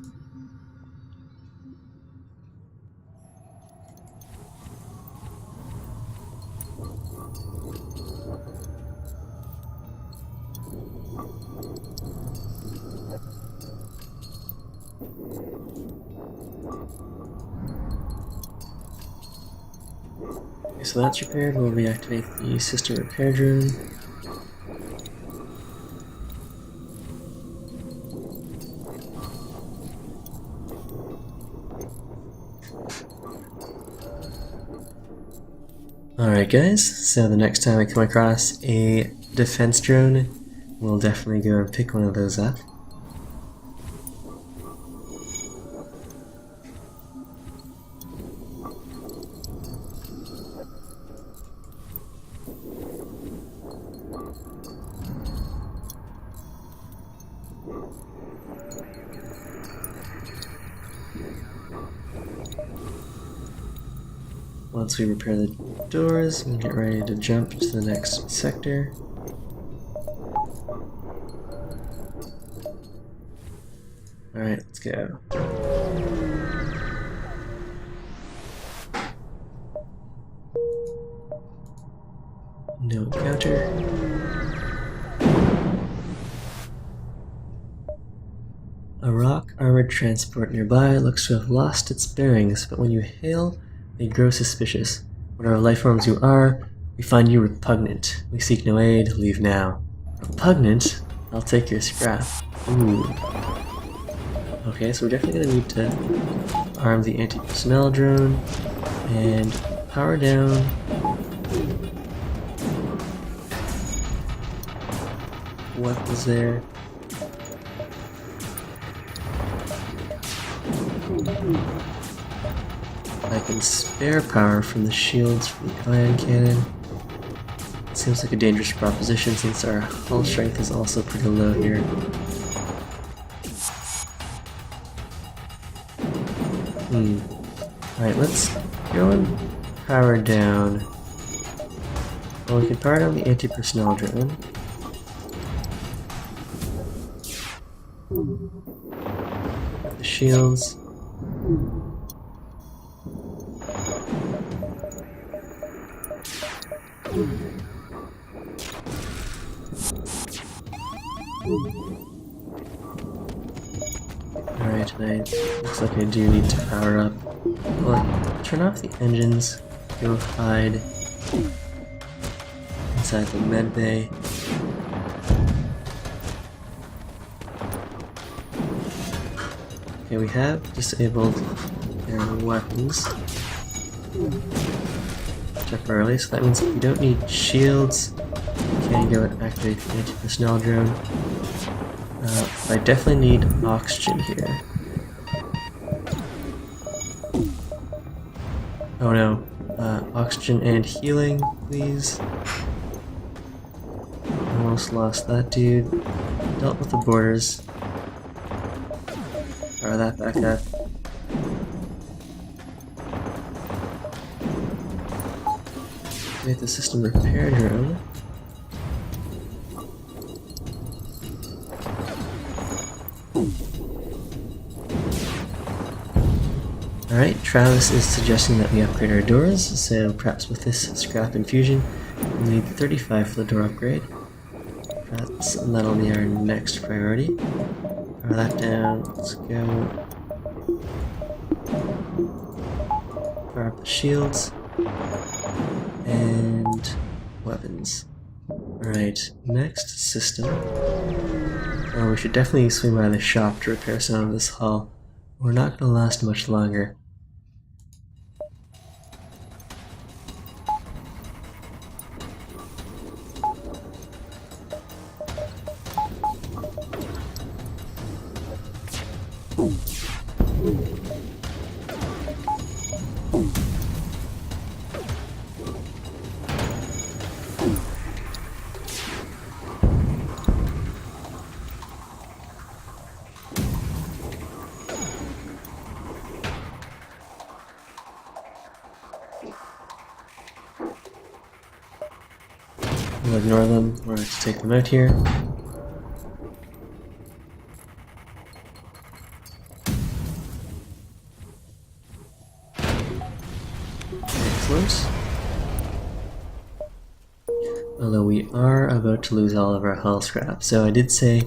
Okay, so that's repaired. We'll reactivate the sister repair drone. Alright guys, so the next time I come across a defense drone, we'll definitely go and pick one of those up. Once we repair the doors, we'll get ready to jump to the next sector. Alright, let's go. No encounter. A rock armored transport nearby looks to have lost its bearings, but when you hail, they grow suspicious. Whatever life forms you are, we find you repugnant. We seek no aid, leave now. Repugnant? I'll take your scrap. Ooh. Okay, so we're definitely gonna need to arm the anti-personnel drone and power down. What was there? I can spare power from the shields for the ion cannon. Seems like a dangerous proposition since our hull strength is also pretty low here. Alright, let's go and power down. Well, we can power down the anti-personnel drone. The shields. Alright, looks like I do need to power up. Well, turn off the engines, go hide inside the med bay. Okay, we have disabled their weapons temporarily, so that means we don't need shields. We can go and activate the anti-personnel drone. I definitely need oxygen here. Oh no, oxygen and healing, please. Almost lost that dude. Dealt with the borders. Power that back up. Get the system repair drone. Alright, Travis is suggesting that we upgrade our doors, so perhaps with this scrap infusion, we'll need 35 for the door upgrade. That'll be our next priority. Power that down, let's go. Power up the shields. And weapons. Alright, next system. Oh, we should definitely swing by the shop to repair some of this hull. We're not going to last much longer. ignore them or to take them out here. Excellent. Although we are about to lose all of our hull scrap, so I did say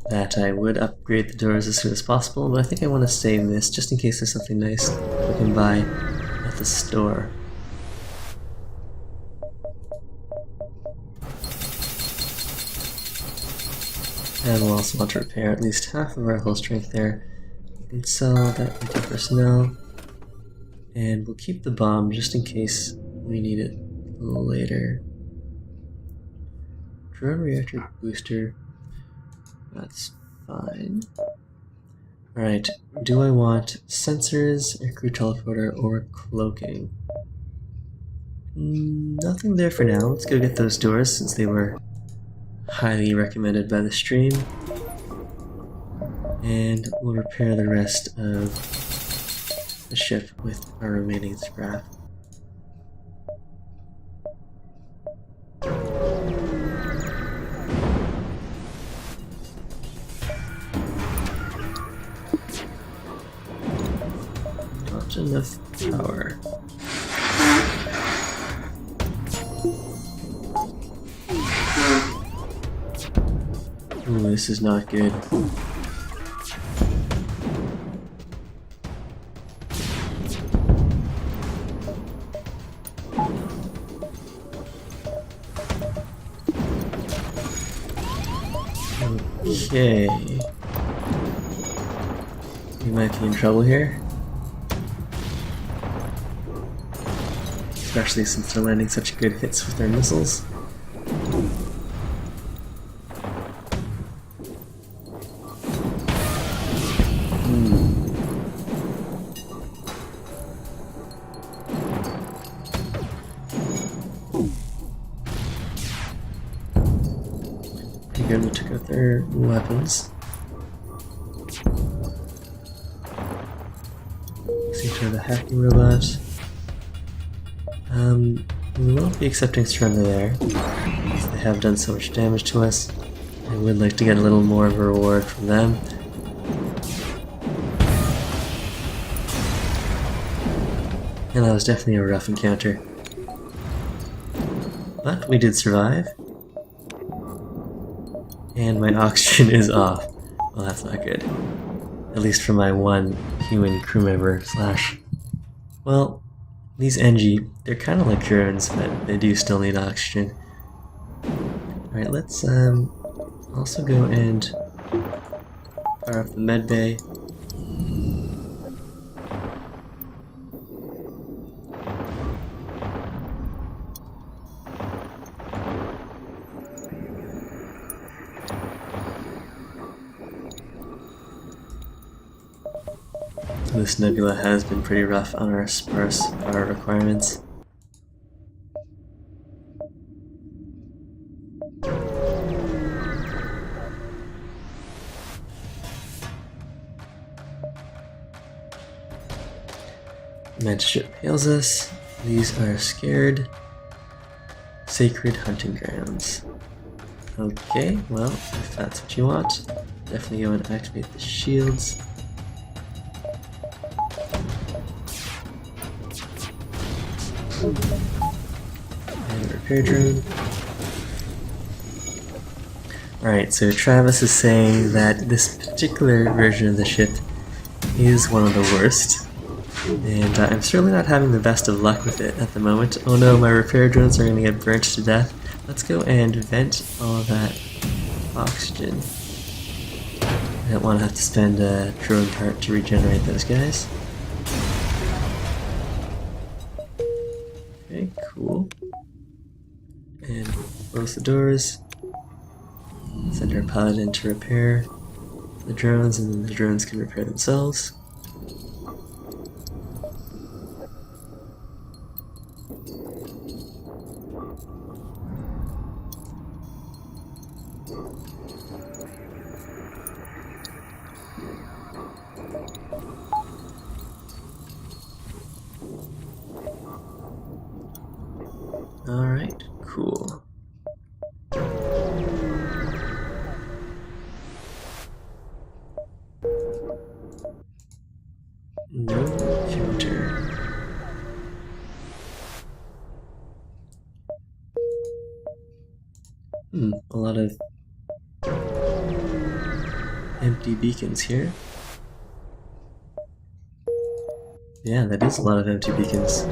that I would upgrade the doors as soon as possible, but I think I want to save this just in case there's something nice we can buy at the store. And we'll also want to repair at least half of our hull strength there. We can sell that into personnel, and we'll keep the bomb just in case we need it later. Drone reactor booster, that's fine. Alright, do I want sensors, a crew teleporter, or cloaking? Nothing there for now. Let's go get those doors since they were highly recommended by the stream. And we'll repair the rest of the ship with our remaining scrap. Not enough power. Ooh, this is not good. Okay. We might be in trouble here. Especially since they're landing such good hits with their missiles. Good, we took out their weapons. Seem to have a hacking robot. We won't be accepting surrender there, because they have done so much damage to us. I would like to get a little more of a reward from them. And that was definitely a rough encounter. But we did survive. And my oxygen is off. Well, that's not good. At least for my one human crew member slash... Well, these NG, they're kind of like drones, but they do still need oxygen. Alright, let's also go and fire up the med bay. This nebula has been pretty rough on our sparse power requirements. Med ship hails us. These are scared. Sacred hunting grounds. Okay, well, if that's what you want, definitely go and activate the shields. And repair drone. Alright, so Travis is saying that this particular version of the ship is one of the worst. And I'm certainly not having the best of luck with it at the moment. Oh no, my repair drones are going to get burnt to death. Let's go and vent all of that oxygen. I don't want to have to spend a drone cart to regenerate those guys. Okay, cool. And close the doors. Send our pilot in to repair the drones, and then the drones can repair themselves. Alright, cool. No counter. A lot of empty beacons here. Yeah, that is a lot of empty beacons.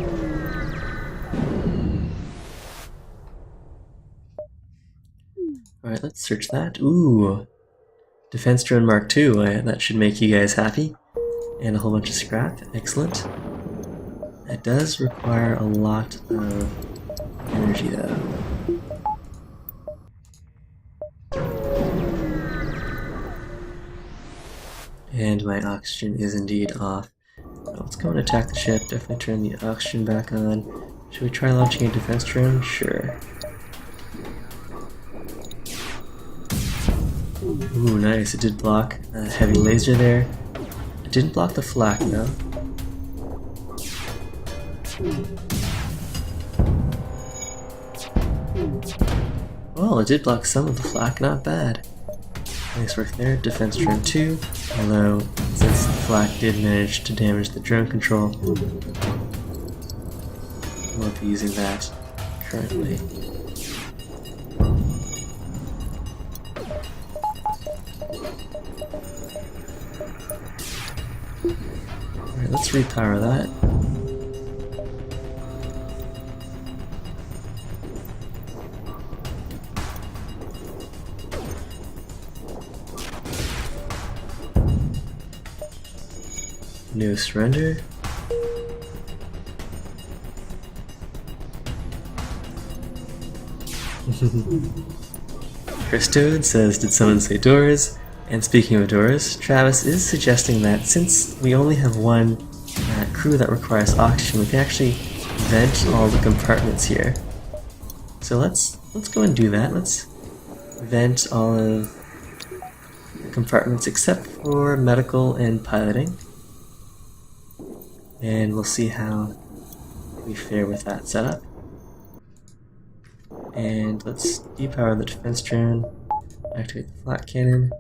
Alright, let's search that. Ooh! Defense Drone Mark II. That should make you guys happy. And a whole bunch of scrap. Excellent. That does require a lot of energy, though. And my oxygen is indeed off. Let's go and attack the ship. Definitely turn the oxygen back on. Should we try launching a defense drone? Sure. Ooh, nice. It did block a heavy laser there. It didn't block the flak, though. Well, it did block some of the flak. Not bad. Nice work there. Defense drone 2. Although, since the flak did manage to damage the drone control, I won't be using that currently. Alright, let's repower that. No surrender. Christode says, did someone say doors? And speaking of doors, Travis is suggesting that since we only have one crew that requires oxygen, we can actually vent all the compartments here. So let's go and do that. Let's vent all of the compartments except for medical and piloting. And we'll see how we fare with that setup. And let's depower the defense drone, activate the flak cannon.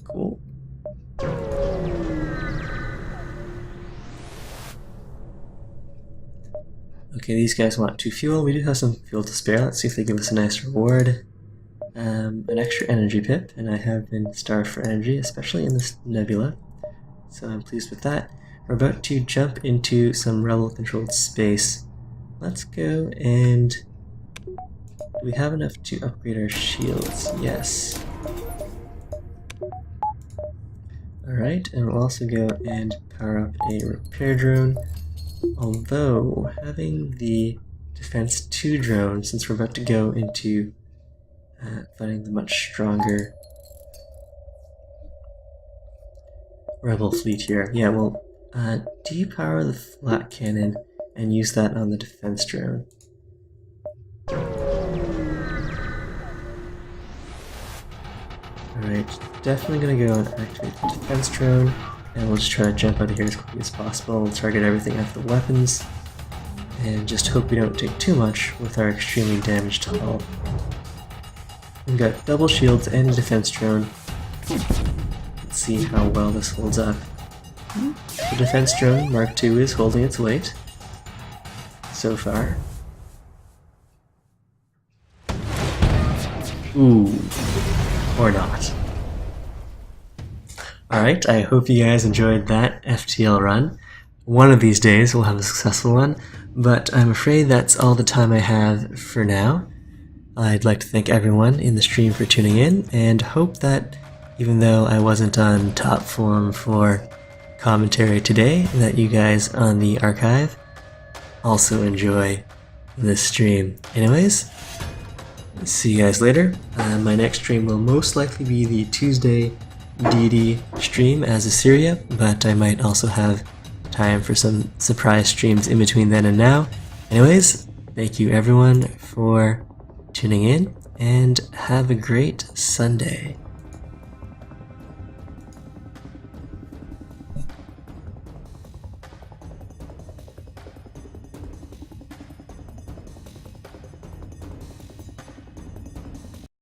Cool. Okay, these guys want 2 fuel. We do have some fuel to spare. Let's see if they give us a nice reward. An extra energy pip, and I have been starved for energy, especially in this nebula. So I'm pleased with that. We're about to jump into some rebel-controlled space. Let's go and... do we have enough to upgrade our shields? Yes. Alright, and we'll also go and power up a repair drone. Although, having the Defense 2 drone, since we're about to go into fighting the much stronger rebel fleet here. Yeah, we'll depower the flak cannon and use that on the defense drone. Alright, definitely gonna go and activate the defense drone, and we'll just try to jump out of here as quickly as possible. We'll target everything after the weapons, and just hope we don't take too much with our extremely damaged hull. We've got double shields and a defense drone. Let's see how well this holds up. The defense drone Mark II is holding its weight so far. Ooh, or not. Alright, I hope you guys enjoyed that FTL run. One of these days we'll have a successful one, but I'm afraid that's all the time I have for now. I'd like to thank everyone in the stream for tuning in, and hope that even though I wasn't on top form for commentary today, that you guys on the archive also enjoy this stream. Anyways, see you guys later. My next stream will most likely be the Tuesday DD stream as Assyria, but I might also have time for some surprise streams in between then and now. Anyways, thank you everyone for tuning in, and have a great Sunday.